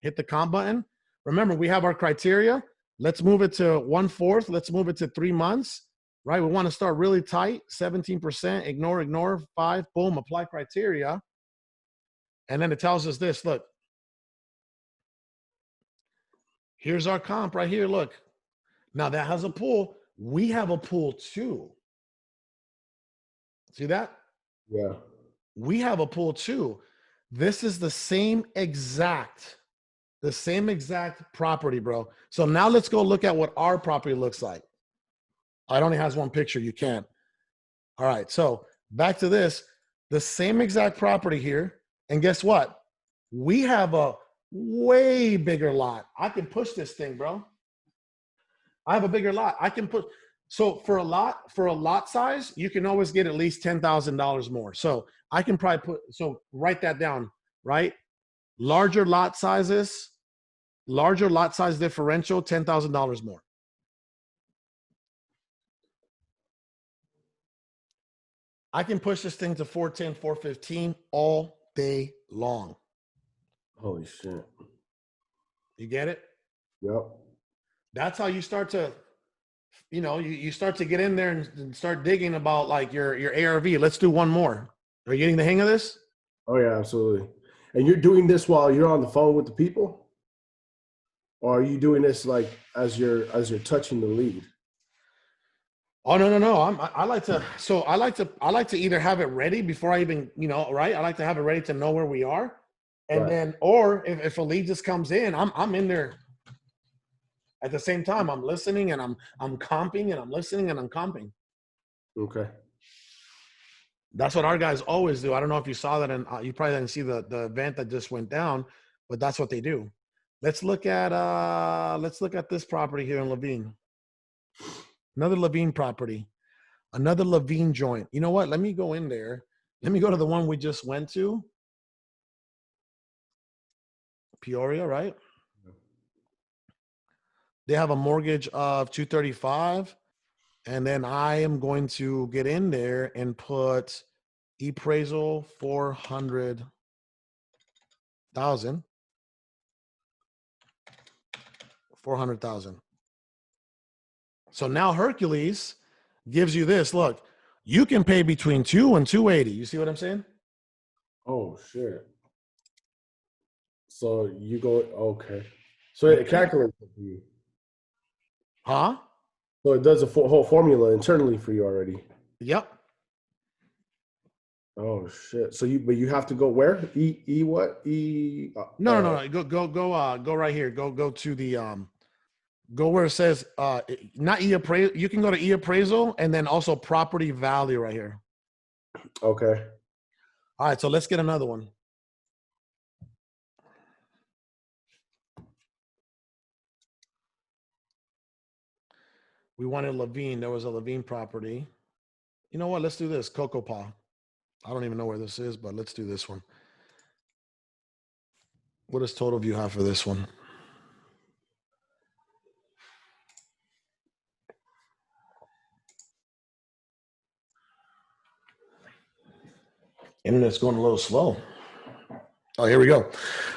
hit the comp button. Remember, we have our criteria. Let's move it to 1/4. Let's move it to 3 months, right? We want to start really tight, 17%, ignore, 5, boom, apply criteria. And then it tells us this, look, here's our comp right here, look. Now that has a pool. We have a pool too. See that? Yeah. We have a pool too. This is the same exact property, bro. So now let's go look at what our property looks like. It only has one picture. You can't. All right. So back to this, the same exact property here. And guess what? We have a way bigger lot. I can push this thing, bro. I have a bigger lot. I can put, so for a lot size, you can always get at least $10,000 more. So I can probably put, so write that down, right? Larger lot size differential, $10,000 more. I can push this thing to 410, 415 all day long. Holy shit. You get it? Yep. That's how you start to, you start to get in there and start digging about like your ARV. Let's do one more. Are you getting the hang of this? Oh yeah, absolutely. And you're doing this while you're on the phone with the people? Or are you doing this like as you're touching the lead? Oh no. I like to either have it ready before I even, right? I like to have it ready to know where we are. And Right. then, or if a lead just comes in, I'm in there at the same time. I'm listening and I'm comping and I'm listening and I'm comping. Okay. That's what our guys always do. I don't know if you saw that, and you probably didn't see the event that just went down, but that's what they do. Let's look at this property here in Levine. Another Levine property, another Levine joint. You know what? Let me go in there. Let me go to the one we just went to. Peoria, right? They have a mortgage of 235. And then I am going to get in there and put appraisal 400,000. 400,000. So now Hercules gives you this. Look, you can pay between 2 and 280. You see what I'm saying? Oh shit. So you go, okay. So it calculates it for you. Huh? So it does a whole formula internally for you already. Yep. Oh shit. So you have to go where? E what? No. Go right here. Go to the go where it says not e-appraisal. You can go to e-appraisal and then also property value right here. Okay. All right, so let's get another one. We wanted Levine. There was a Levine property. You know what? Let's do this. Cocoa Paw. I don't even know where this is, but let's do this one. What does Total View have for this one? Internet's going a little slow. Oh, here we go.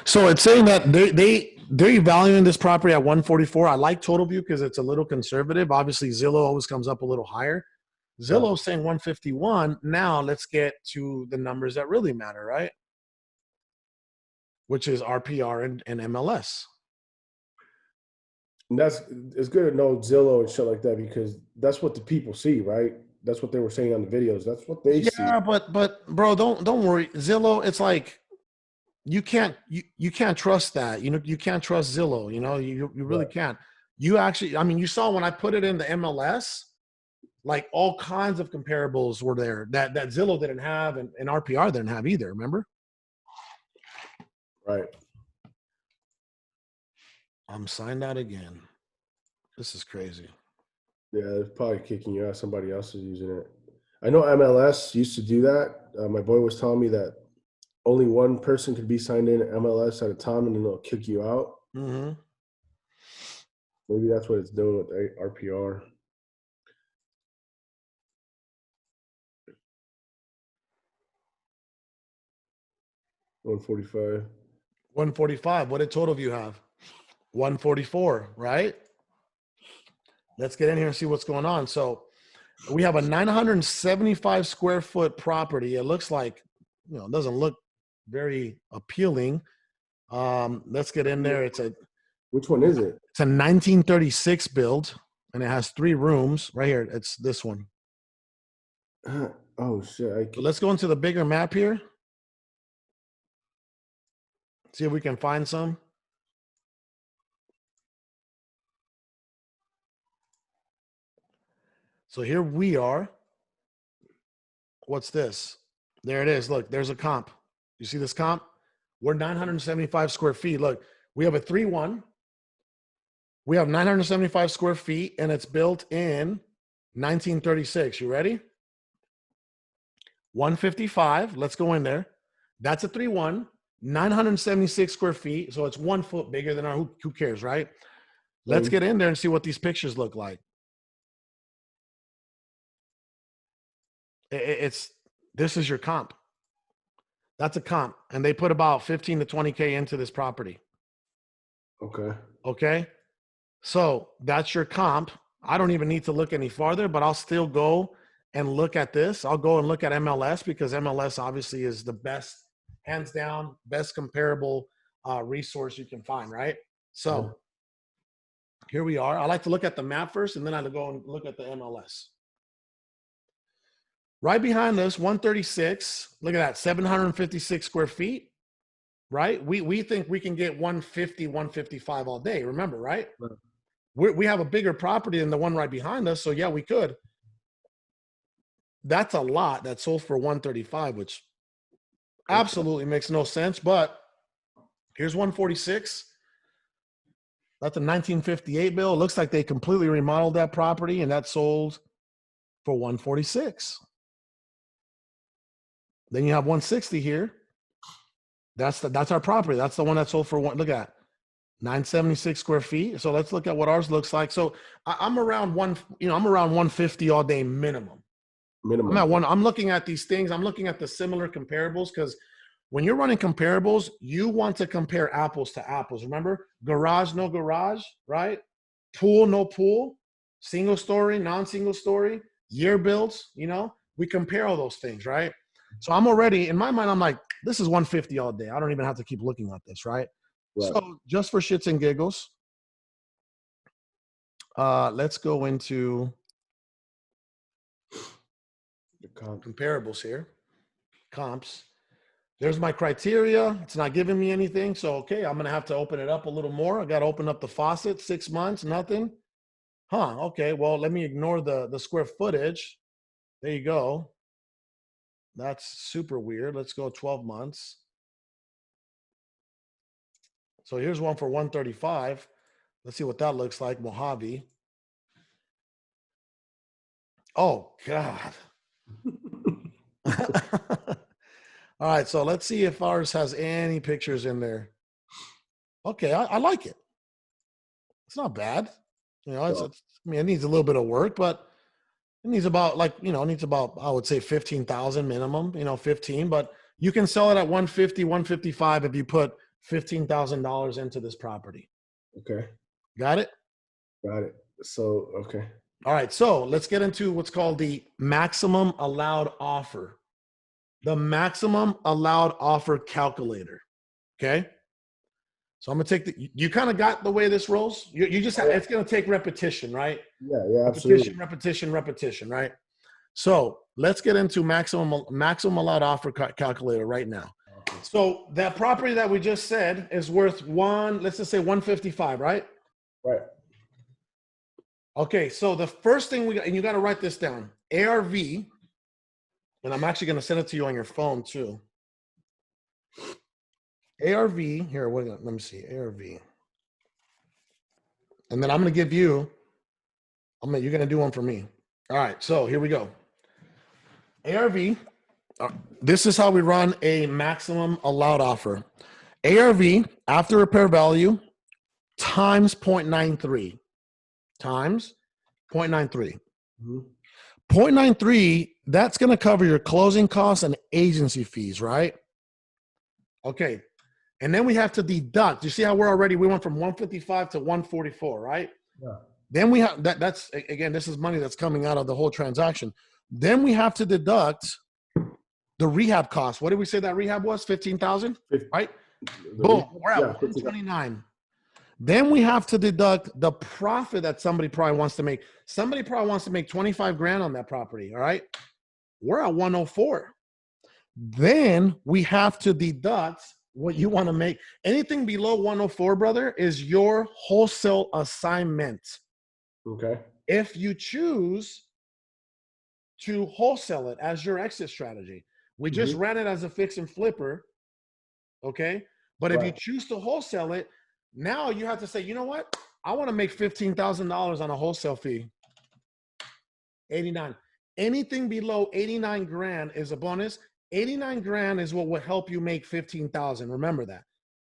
So it's saying that they're evaluating this property at 144. I like Total View because it's a little conservative. Obviously, Zillow always comes up a little higher. Zillow's saying 151. Now let's get to the numbers that really matter, right? Which is RPR and MLS. And it's good to know Zillow and shit like that because that's what the people see, right? That's what they were saying on the videos. That's what they see. Yeah, but bro, don't worry. Zillow, it's like you can't trust that. You can't trust Zillow. You really can't. You actually, I mean, you saw when I put it in the MLS, Like all kinds of comparables were there that Zillow didn't have and RPR didn't have either. Remember? Right. I'm signed out again. This is crazy. Yeah, they're probably kicking you out. Somebody else is using it. I know MLS used to do that. My boy was telling me that only one person could be signed in at MLS at a time, and then they'll kick you out. Mm-hmm. Maybe that's what it's doing with RPR. $145. 145. What did total view have? 144, right? Let's get in here and see what's going on. So we have a 975 square foot property. It looks like, it doesn't look very appealing. Let's get in there. Which one is it? It's a 1936 build, and it has 3 rooms right here. It's this one. Oh shit! So let's go into the bigger map here. See if we can find some. So here we are. What's this? There it is. Look, there's a comp. You see this comp? We're 975 square feet. Look, we have a 3-1. We have 975 square feet, and it's built in 1936. You ready? 155. Let's go in there. That's a 3-1. 976 square feet. So it's 1 foot bigger than our, who cares, right? Let's get in there and see what these pictures look like. This is your comp. That's a comp. And they put about 15 to 20K into this property. Okay. Okay. So that's your comp. I don't even need to look any farther, but I'll still go and look at this. I'll go and look at MLS because MLS obviously is the best, hands down, best comparable resource you can find, right? So here we are. I like to look at the map first, and then I go and look at the MLS. Right behind us, 136. Look at that, 756 square feet, right? We think we can get 150, 155 all day. Remember, right? We have a bigger property than the one right behind us, so yeah, we could. That's a lot that sold for 135, which absolutely makes no sense. But here's 146. That's a 1958 bill. It looks like they completely remodeled that property, and that sold for 146. Then you have 160 here. That's our property. That's the one that sold for one. Look at that, 976 square feet. So let's look at what ours looks like. So I'm around I'm around 150 all day minimum. I'm at one. I'm looking at these things. I'm looking at the similar comparables because when you're running comparables, you want to compare apples to apples. Remember, garage, no garage, right? Pool, no pool, single story, non-single story, year builds, we compare all those things, right? So I'm already, in my mind, I'm like, this is 150 all day. I don't even have to keep looking at this, right? So just for shits and giggles, let's go into the comparables here, comps. There's my criteria. It's not giving me anything. So, okay, I'm going to have to open it up a little more. I got to open up the faucet, 6 months, nothing. Okay, well, let me ignore the square footage. There you go. That's super weird. Let's go 12 months. So here's one for 135. Let's see what that looks like. Mojave. Oh, God. All right, so let's see if ours has any pictures in there. Okay, I like it. It's not bad. It needs a little bit of work, but it needs about I would say 15,000 minimum, 15, but you can sell it at 150, 155 if you put $15,000 into this property. Okay. Got it? Got it. So, okay. All right, so let's get into what's called the maximum allowed offer. The maximum allowed offer calculator. Okay. So I'm going to take you kind of got the way this rolls. You just have, it's going to take repetition, right? Yeah, absolutely. Repetition, right? So let's get into maximum allowed offer calculator right now. Okay. So that property that we just said is worth let's just say 155, right? Right. Okay, so the first thing we got, and you got to write this down, ARV, and I'm actually going to send it to you on your phone too. ARV, here, let me see, ARV. And then I'm going to give you, you're going to do one for me. All right, so here we go. ARV, this is how we run a maximum allowed offer. ARV, after repair value, times 0.93, times 0.93. Mm-hmm. 0.93, that's going to cover your closing costs and agency fees, right? Okay. And then we have to deduct. You see how we went from 155 to 144, right? Yeah. Then we have, that's, again, this is money that's coming out of the whole transaction. Then we have to deduct the rehab cost. What did we say that rehab was? 15,000, right? Boom, we're at 129. Then we have to deduct the profit that somebody probably wants to make. Somebody probably wants to make 25 grand on that property, all right? We're at 104. Then we have to deduct what you want to make. Anything below 104, brother, is your wholesale assignment. Okay. If you choose to wholesale it as your exit strategy, we just ran it as a fix and flipper, okay? But if you choose to wholesale it, now you have to say, you know what? I want to make $15,000 on a wholesale fee. 89. Anything below 89 grand is a bonus. 89 grand is what will help you make 15,000. Remember that,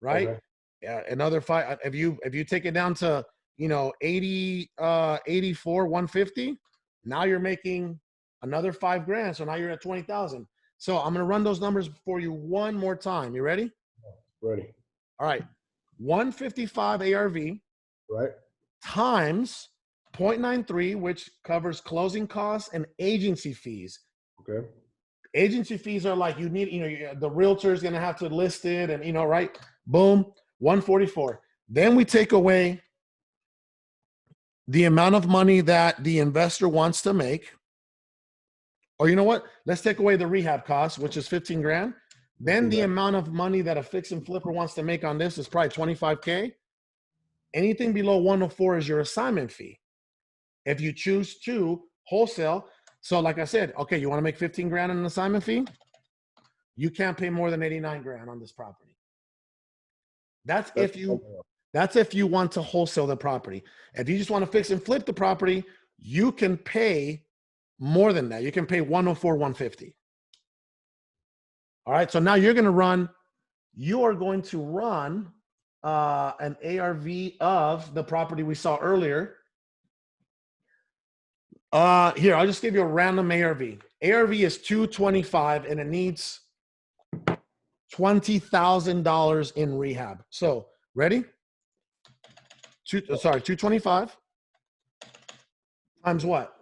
right? Okay. Yeah. Another five. If you take it down to 80, 84, 150, now you're making another 5 grand. So now you're at 20,000. So I'm gonna run those numbers for you one more time. You ready? Ready. All right. 155 ARV, right, times 0.93, which covers closing costs and agency fees. Okay. Agency fees are like, you need, the realtor is going to have to list it and, right? Boom, 144. Then we take away the amount of money that the investor wants to make. Or you know what? Let's take away the rehab costs, which is 15 grand. Then the amount of money that a fix and flipper wants to make on this is probably 25K. Anything below 104 is your assignment fee. If you choose to wholesale, so like I said, okay, you want to make 15 grand on an assignment fee? You can't pay more than 89 grand on this property. That's if you want to wholesale the property. If you just want to fix and flip the property, you can pay more than that. You can pay 104, 150. All right, so now you are going to run an ARV of the property we saw earlier. Here, I'll just give you a random ARV. ARV is 225 and it needs $20,000 in rehab. So, ready? 225 times what?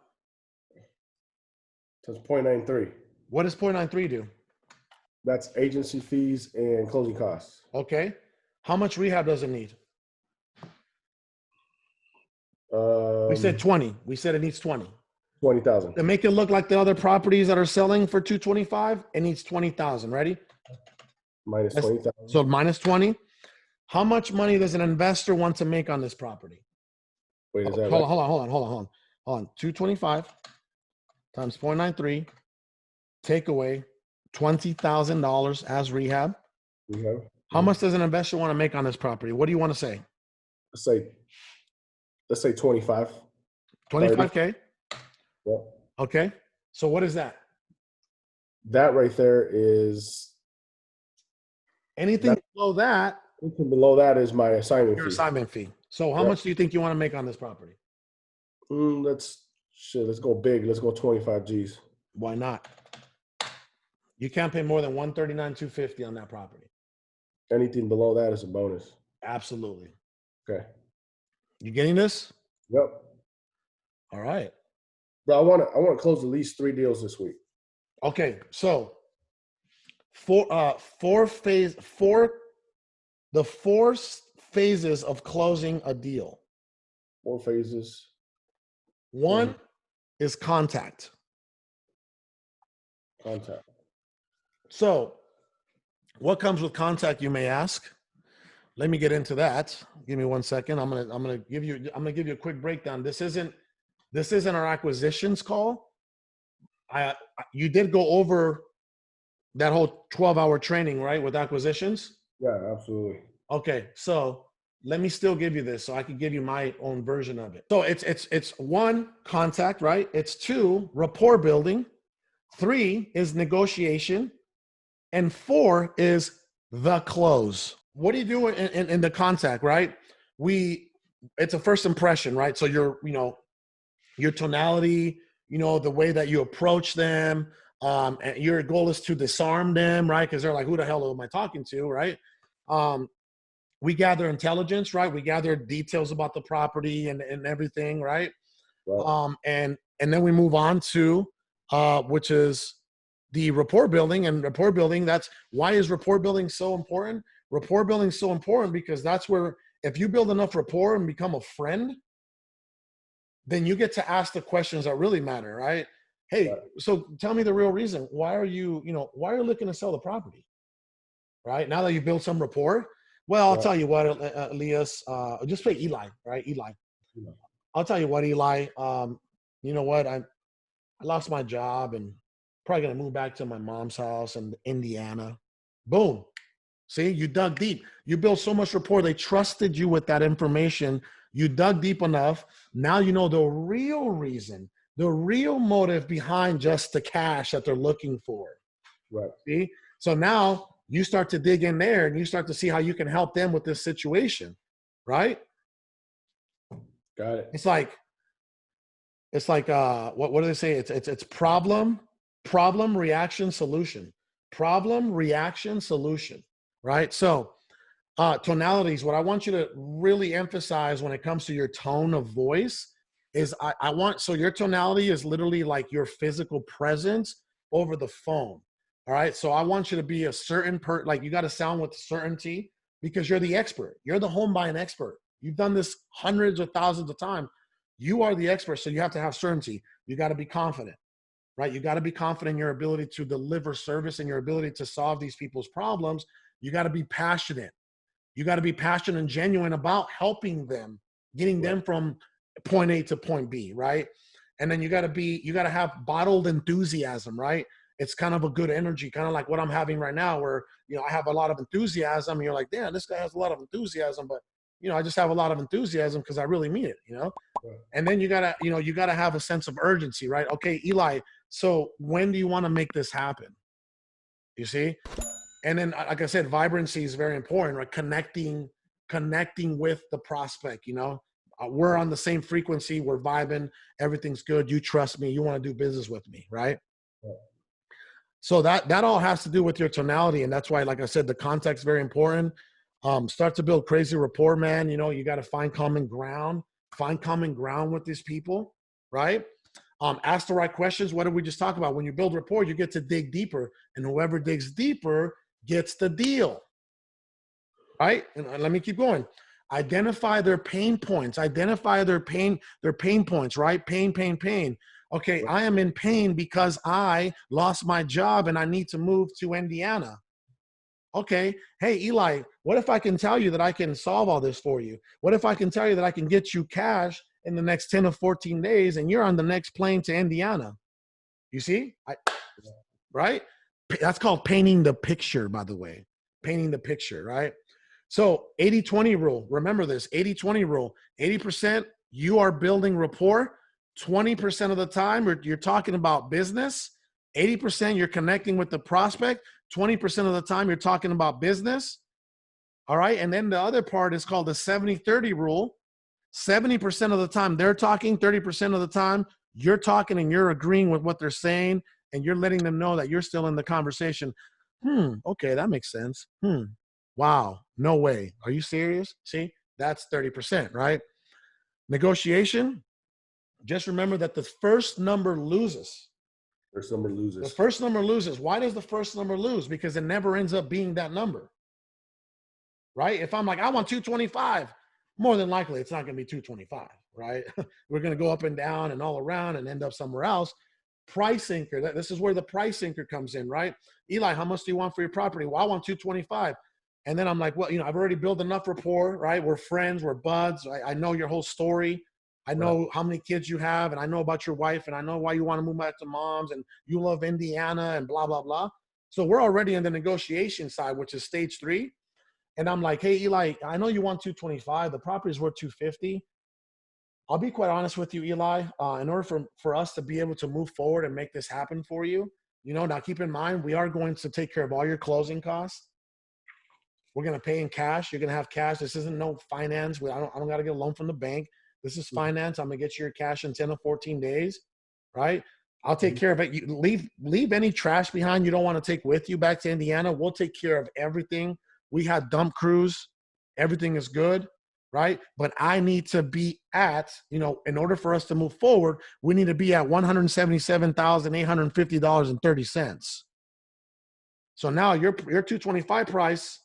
Times 0.93. What does 0.93 do? That's agency fees and closing costs. Okay. How much rehab does it need? We said 20. We said it needs 20. 20,000. To make it look like the other properties that are selling for 225, it needs 20,000. Ready? Minus 20,000. So minus 20. How much money does an investor want to make on this property? Wait, is that hold on. 225 times 0.93. Take away $20,000 as rehab. How much does an investor want to make on this property? What do you want to say? Let's say 25. 25K. Yep. Okay. So what is that? That right there is anything below that. Anything below that is my assignment fee. Your assignment fee. So how much do you think you want to make on this property? Let's go big. Let's go 25 G's. Why not? You can't pay more than 139, 250 on that property. Anything below that is a bonus. Absolutely. Okay. You getting this? Yep. All right. But I want to close at least 3 deals this week. Okay, so the 4 phases of closing a deal. 4 phases. 1 is contact. Contact. So, what comes with contact, you may ask? Let me get into that. Give me 1 second. I'm gonna give you a quick breakdown. This isn't This isn't our acquisitions call. You did go over that whole 12-hour training, right, with acquisitions? Yeah, absolutely. Okay, so let me still give you this so I can give you my own version of it. So it's one, contact, right? It's two, rapport building. Three is negotiation. And four is the close. What do you do in the contact, right? It's a first impression, right? So your tonality, the way that you approach them, and your goal is to disarm them, right? Because they're like, who the hell am I talking to, right? We gather intelligence, right? We gather details about the property and everything, right? Right. And then we move on to which is the rapport building. And rapport building, that's why is rapport building so important? Rapport building is so important because that's where, if you build enough rapport and become a friend, then you get to ask the questions that really matter, right? Hey, Right. so tell me the real reason. Why are you looking to sell the property? Right? Now that you built some rapport, well, I'll Right. tell you what, Elias, just play Eli, right? Eli. Yeah. I'll tell you what, Eli. You know what? I lost my job and probably gonna move back to my mom's house in Indiana. Boom. See, you dug deep. You built so much rapport. They trusted you with that information. You dug deep enough. Now you know the real reason, the real motive behind just the cash that they're looking for. Right. See? So now you start to dig in there and you start to see how you can help them with this situation, right? Got it. It's like what do they say? It's problem reaction solution. Problem reaction solution, right? So tonalities, what I want you to really emphasize when it comes to your tone of voice is so your tonality is literally like your physical presence over the phone. All right. So I want you to be a certain like you got to sound with certainty because you're the expert. You're the home buying expert. You've done this hundreds of thousands of times. You are the expert. So you have to have certainty. You got to be confident, right? You got to be confident in your ability to deliver service and your ability to solve these people's problems. You got to be passionate. You got to be passionate and genuine about helping them, getting them from point A to point B, right? And then you got to have bottled enthusiasm, right? It's kind of a good energy, kind of like what I'm having right now, where, I have a lot of enthusiasm and you're like, damn, this guy has a lot of enthusiasm, but I just have a lot of enthusiasm because I really mean it. And then you gotta have a sense of urgency, right? Okay, Eli, so when do you want to make this happen? You see? And then, like I said, vibrancy is very important, right? Connecting with the prospect, we're on the same frequency. We're vibing. Everything's good. You trust me. You want to do business with me, right? Right. So that all has to do with your tonality. And that's why, like I said, the context is very important. Start to build crazy rapport, man. You got to find common ground with these people, right? Ask the right questions. What did we just talk about? When you build rapport, you get to dig deeper, and whoever digs deeper gets the deal, right? And let me keep going. Identify their pain points. Identify their pain points, right? Pain. Okay, I am in pain because I lost my job and I need to move to Indiana. Okay, hey, Eli, what if I can tell you that I can solve all this for you? What if I can tell you that I can get you cash in the next 10 or 14 days and you're on the next plane to Indiana? You see? Right? That's called painting the picture, by the way. Painting the picture, right? So 80-20 rule. Remember this, 80-20 rule. 80% you are building rapport. 20% of the time you're talking about business. 80% you're connecting with the prospect. 20% of the time you're talking about business. All right. And then the other part is called the 70-30 rule. 70% of the time they're talking, 30% of the time you're talking and you're agreeing with what they're saying and you're letting them know that you're still in the conversation. Okay, that makes sense. Wow, no way. Are you serious? See, that's 30%, right? Negotiation, just remember that the first number loses. First number loses. The first number loses. Why does the first number lose? Because it never ends up being that number, right? If I'm like, I want 225, more than likely it's not going to be 225, right? We're going to go up and down and all around and end up somewhere else. Price anchor, this is where the price anchor comes in, right? Eli, how much do you want for your property? Well, I want 225. And then I'm like, well, I've already built enough rapport, right? We're friends, we're buds. I know your whole story. I know how many kids you have, and I know about your wife, and I know why you want to move back to mom's, and you love Indiana, and blah, blah, blah. So we're already in the negotiation side, which is stage 3. And I'm like, hey, Eli, I know you want 225. The property is worth 250. I'll be quite honest with you, Eli. In order for us to be able to move forward and make this happen for you, now keep in mind, we are going to take care of all your closing costs. We're going to pay in cash. You're going to have cash. This isn't no finance. I don't got to get a loan from the bank. This is finance. I'm going to get you your cash in 10 or 14 days, right? I'll take care of it. You leave any trash behind you don't want to take with you back to Indiana. We'll take care of everything. We had dump crews. Everything is good, right? But I need to be at, in order for us to move forward, we need to be at $177,850.30. So now your 225 price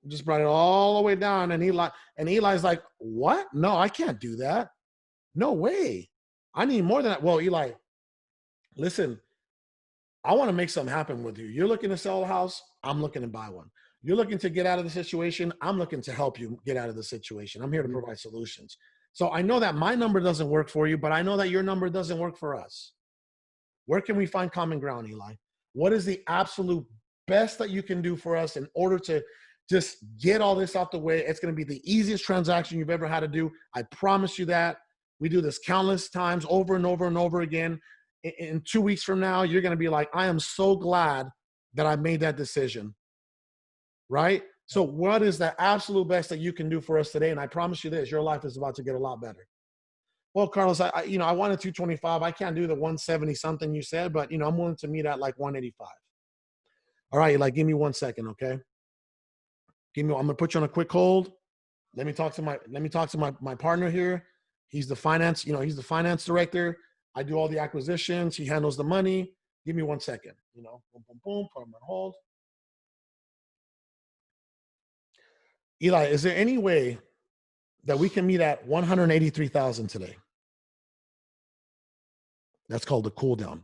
just brought it all the way down, and Eli's like, what? No, I can't do that. No way. I need more than that. Well, Eli, listen, I want to make something happen with you. You're looking to sell a house. I'm looking to buy one. You're looking to get out of the situation. I'm looking to help you get out of the situation. I'm here to provide solutions. So I know that my number doesn't work for you, but I know that your number doesn't work for us. Where can we find common ground, Eli? What is the absolute best that you can do for us in order to just get all this out the way? It's going to be the easiest transaction you've ever had to do. I promise you that. We do this countless times over and over and over again. In 2 weeks from now, you're going to be like, I am so glad that I made that decision. Right? So what is the absolute best that you can do for us today? And I promise you this, your life is about to get a lot better. Well, Carlos, I wanted 225. I can't do the 170 something you said, but I'm willing to meet at like 185. All right, give me 1 second, okay? I'm gonna put you on a quick hold. Let me talk to my partner here. He's the finance, he's the finance director. I do all the acquisitions. He handles the money. Give me 1 second. Boom, boom, boom. Put him on hold. Eli, is there any way that we can meet at 183,000 today? That's called the cool down.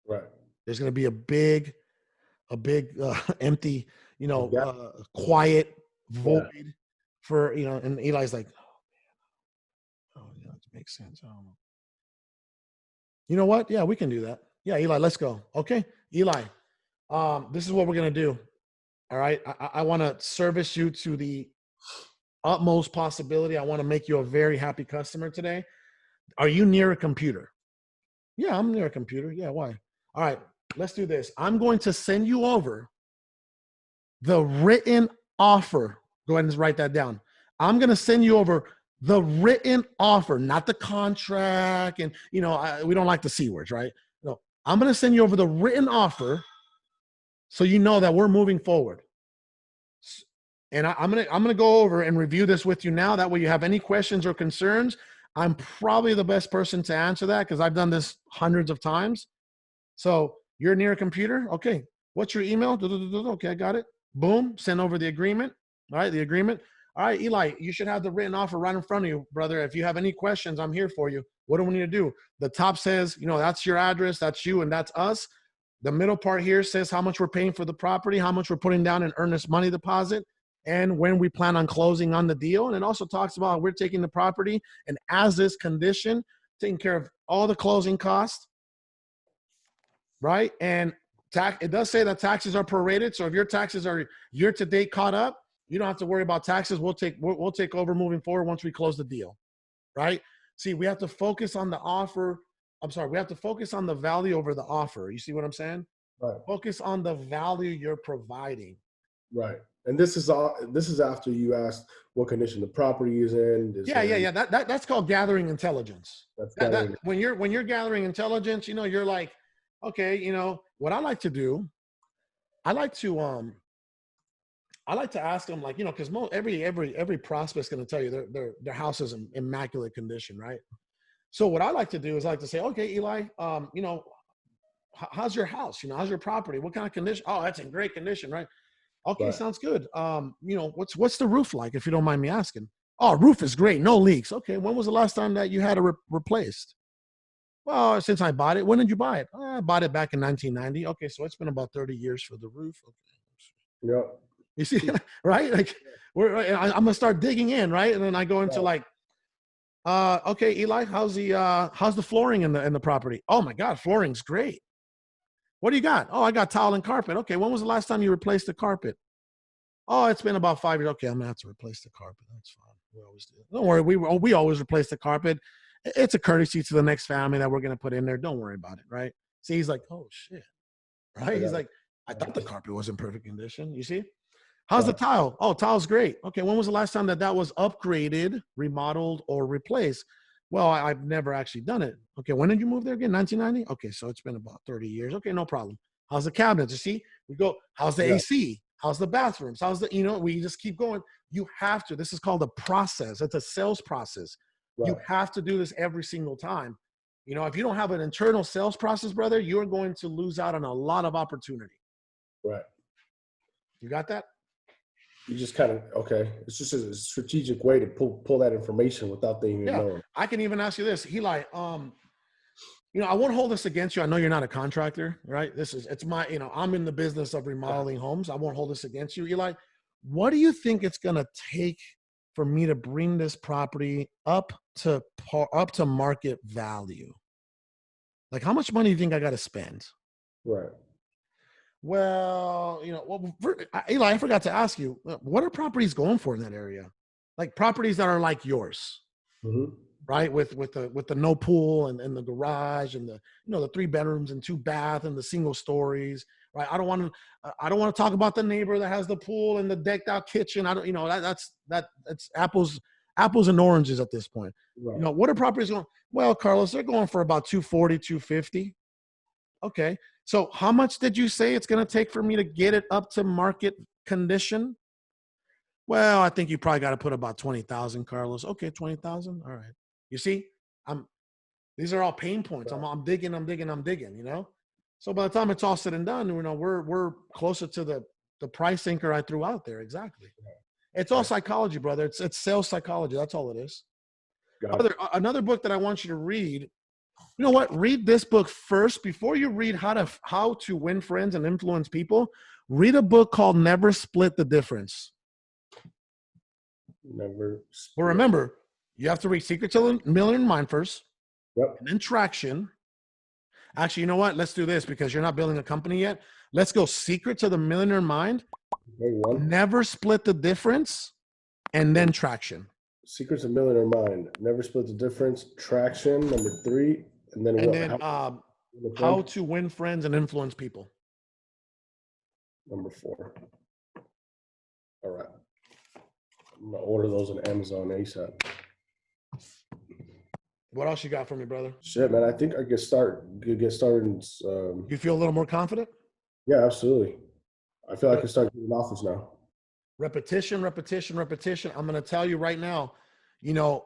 Right. There's going to be a big empty, quiet void for, and Eli's like, oh, yeah, it makes sense. I don't know. You know what? Yeah, we can do that. Yeah, Eli, let's go. Okay, Eli, this is what we're going to do. All right. I want to service you to the utmost possibility. I want to make you a very happy customer today. Are you near a computer? Yeah, I'm near a computer. Yeah, why? All right, let's do this. I'm going to send you over the written offer. Go ahead and just write that down. I'm going to send you over the written offer, not the contract. And, we don't like the C words, right? No, I'm going to send you over the written offer so you know that we're moving forward. And I'm gonna go over and review this with you now. That way you have any questions or concerns. I'm probably the best person to answer that because I've done this hundreds of times. So you're near a computer? Okay. What's your email? Okay, I got it. Boom. Send over the agreement. All right, the agreement. All right, Eli, you should have the written offer right in front of you, brother. If you have any questions, I'm here for you. What do we need to do? The top says, that's your address, that's you, and that's us. The middle part here says how much we're paying for the property, how much we're putting down in earnest money deposit, and when we plan on closing on the deal. And it also talks about how we're taking the property and as is condition, taking care of all the closing costs, right? And it does say that taxes are prorated. So if your taxes are year to date caught up, you don't have to worry about taxes. We'll take over moving forward once we close the deal, right? See, we have to focus on the offer. We have to focus on the value over the offer. You see what I'm saying? Right. Focus on the value you're providing. Right. And this is after you asked what condition the property is in. Yeah. That's called gathering intelligence. When you're gathering intelligence, you're like, okay, what I like to do, I like to ask them, like, because every prospect's going to tell you their house is in immaculate condition, right? So what I like to do is I like to say, okay, Eli, how's your house? How's your property? What kind of condition? Oh, that's in great condition, right? Okay, right. Sounds good. What's the roof like, if you don't mind me asking? Oh, roof is great, no leaks. Okay, when was the last time that you had it replaced? Well, since I bought it. When did you buy it? I bought it back in 1990. Okay, so it's been about 30 years for the roof. Okay. Yep. You see, right? Like I'm gonna start digging in, right? And then I go into like, okay, Eli, how's the flooring in the property? Oh my God, flooring's great. What do you got? Oh, I got tile and carpet. Okay, when was the last time you replaced the carpet? Oh, it's been about 5 years. Okay, I'm gonna have to replace the carpet. That's fine. We always do. Don't worry, we always replace the carpet. It's a courtesy to the next family that we're gonna put in there. Don't worry about it, right? See, he's like, oh shit, right? He's like, I thought the carpet was in perfect condition. You see? How's the tile? Oh, tile's great. Okay, when was the last time that was upgraded, remodeled, or replaced? Well, I've never actually done it. Okay, when did you move there again? 1990? Okay, so it's been about 30 years. Okay, no problem. How's the cabinets? You see? We go, how's the AC? How's the bathrooms? How's the, we just keep going. You have to. This is called a process. It's a sales process. Right. You have to do this every single time. If you don't have an internal sales process, brother, you're going to lose out on a lot of opportunity. Right. You got that? You just kind of, okay. It's just a strategic way to pull that information without them even knowing. I can even ask you this, Eli. I won't hold this against you. I know you're not a contractor, right? It's my, I'm in the business of remodeling homes. I won't hold this against you, Eli. What do you think it's going to take for me to bring this property up to market value? Like, how much money do you think I got to spend? Right. Well, Eli, I forgot to ask you, what are properties going for in that area? Like properties that are like yours, right? With the no pool and the garage and the 3 bedrooms and 2 bath and the single stories, right? I don't want to talk about the neighbor that has the pool and the decked out kitchen. That's apples and oranges at this point. Right. What are properties going? Well, Carlos, they're going for about 240, 250. Okay. So how much did you say it's going to take for me to get it up to market condition? Well, I think you probably got to put about 20,000, Carlos. Okay, 20,000. All right. You see, these are all pain points. I'm digging. So by the time it's all said and done, we're closer to the price anchor I threw out there. Exactly. It's all psychology, brother. It's sales psychology. That's all it is. Another book that I want you to read. You know what? Read this book first before you read how to win friends and influence people. Read a book called Never Split the Difference. Never. Well, remember, you have to read Secret to the Millionaire Mind first. Yep. And then Traction. Actually, you know what? Let's do this because you're not building a company yet. Let's go Secret to the Millionaire Mind. Never Split the Difference, and then Traction. Secrets of Millionaire Mind. Never Split the Difference. Traction, number 3. And then how to win friends and influence people. Number 4. All right. I'm going to order those on Amazon ASAP. What else you got for me, brother? Shit, man. I think I get started. You feel a little more confident? Yeah, absolutely. I feel like I can start getting offers now. Repetition. I'm going to tell you right now,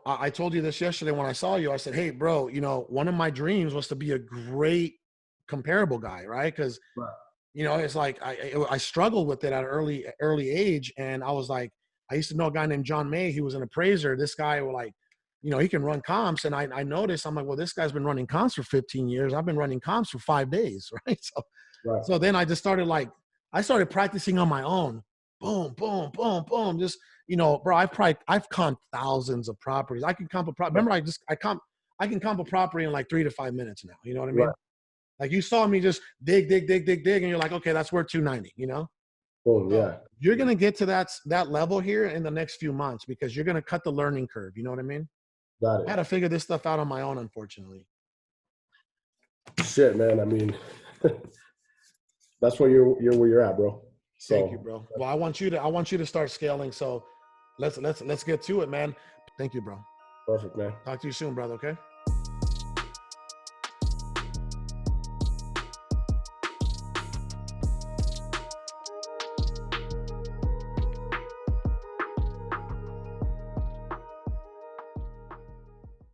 I told you this yesterday when I saw you. I said, hey, bro, one of my dreams was to be a great comparable guy, right? Because, it's like I struggled with it at an early age. And I was like, I used to know a guy named John May. He was an appraiser. This guy was like, he can run comps. And I noticed, I'm like, well, this guy's been running comps for 15 years. I've been running comps for 5 days, right? So then I just started I started practicing on my own. Boom, boom, boom, boom. Just, bro, I've comped thousands of properties. I can comp a property. Remember, I can comp a property in like 3 to 5 minutes now. You know what I mean? Right. Like you saw me just dig. And you're like, okay, that's worth 290, Oh yeah. You're going to get to that level here in the next few months because you're going to cut the learning curve. You know what I mean? Got it. I had to figure this stuff out on my own, unfortunately. Shit, man. I mean, that's where you're at, bro. So, thank you, bro. Well, I want you to start scaling. So let's get to it, man. Thank you, bro. Perfect, man. Talk to you soon, brother. Okay.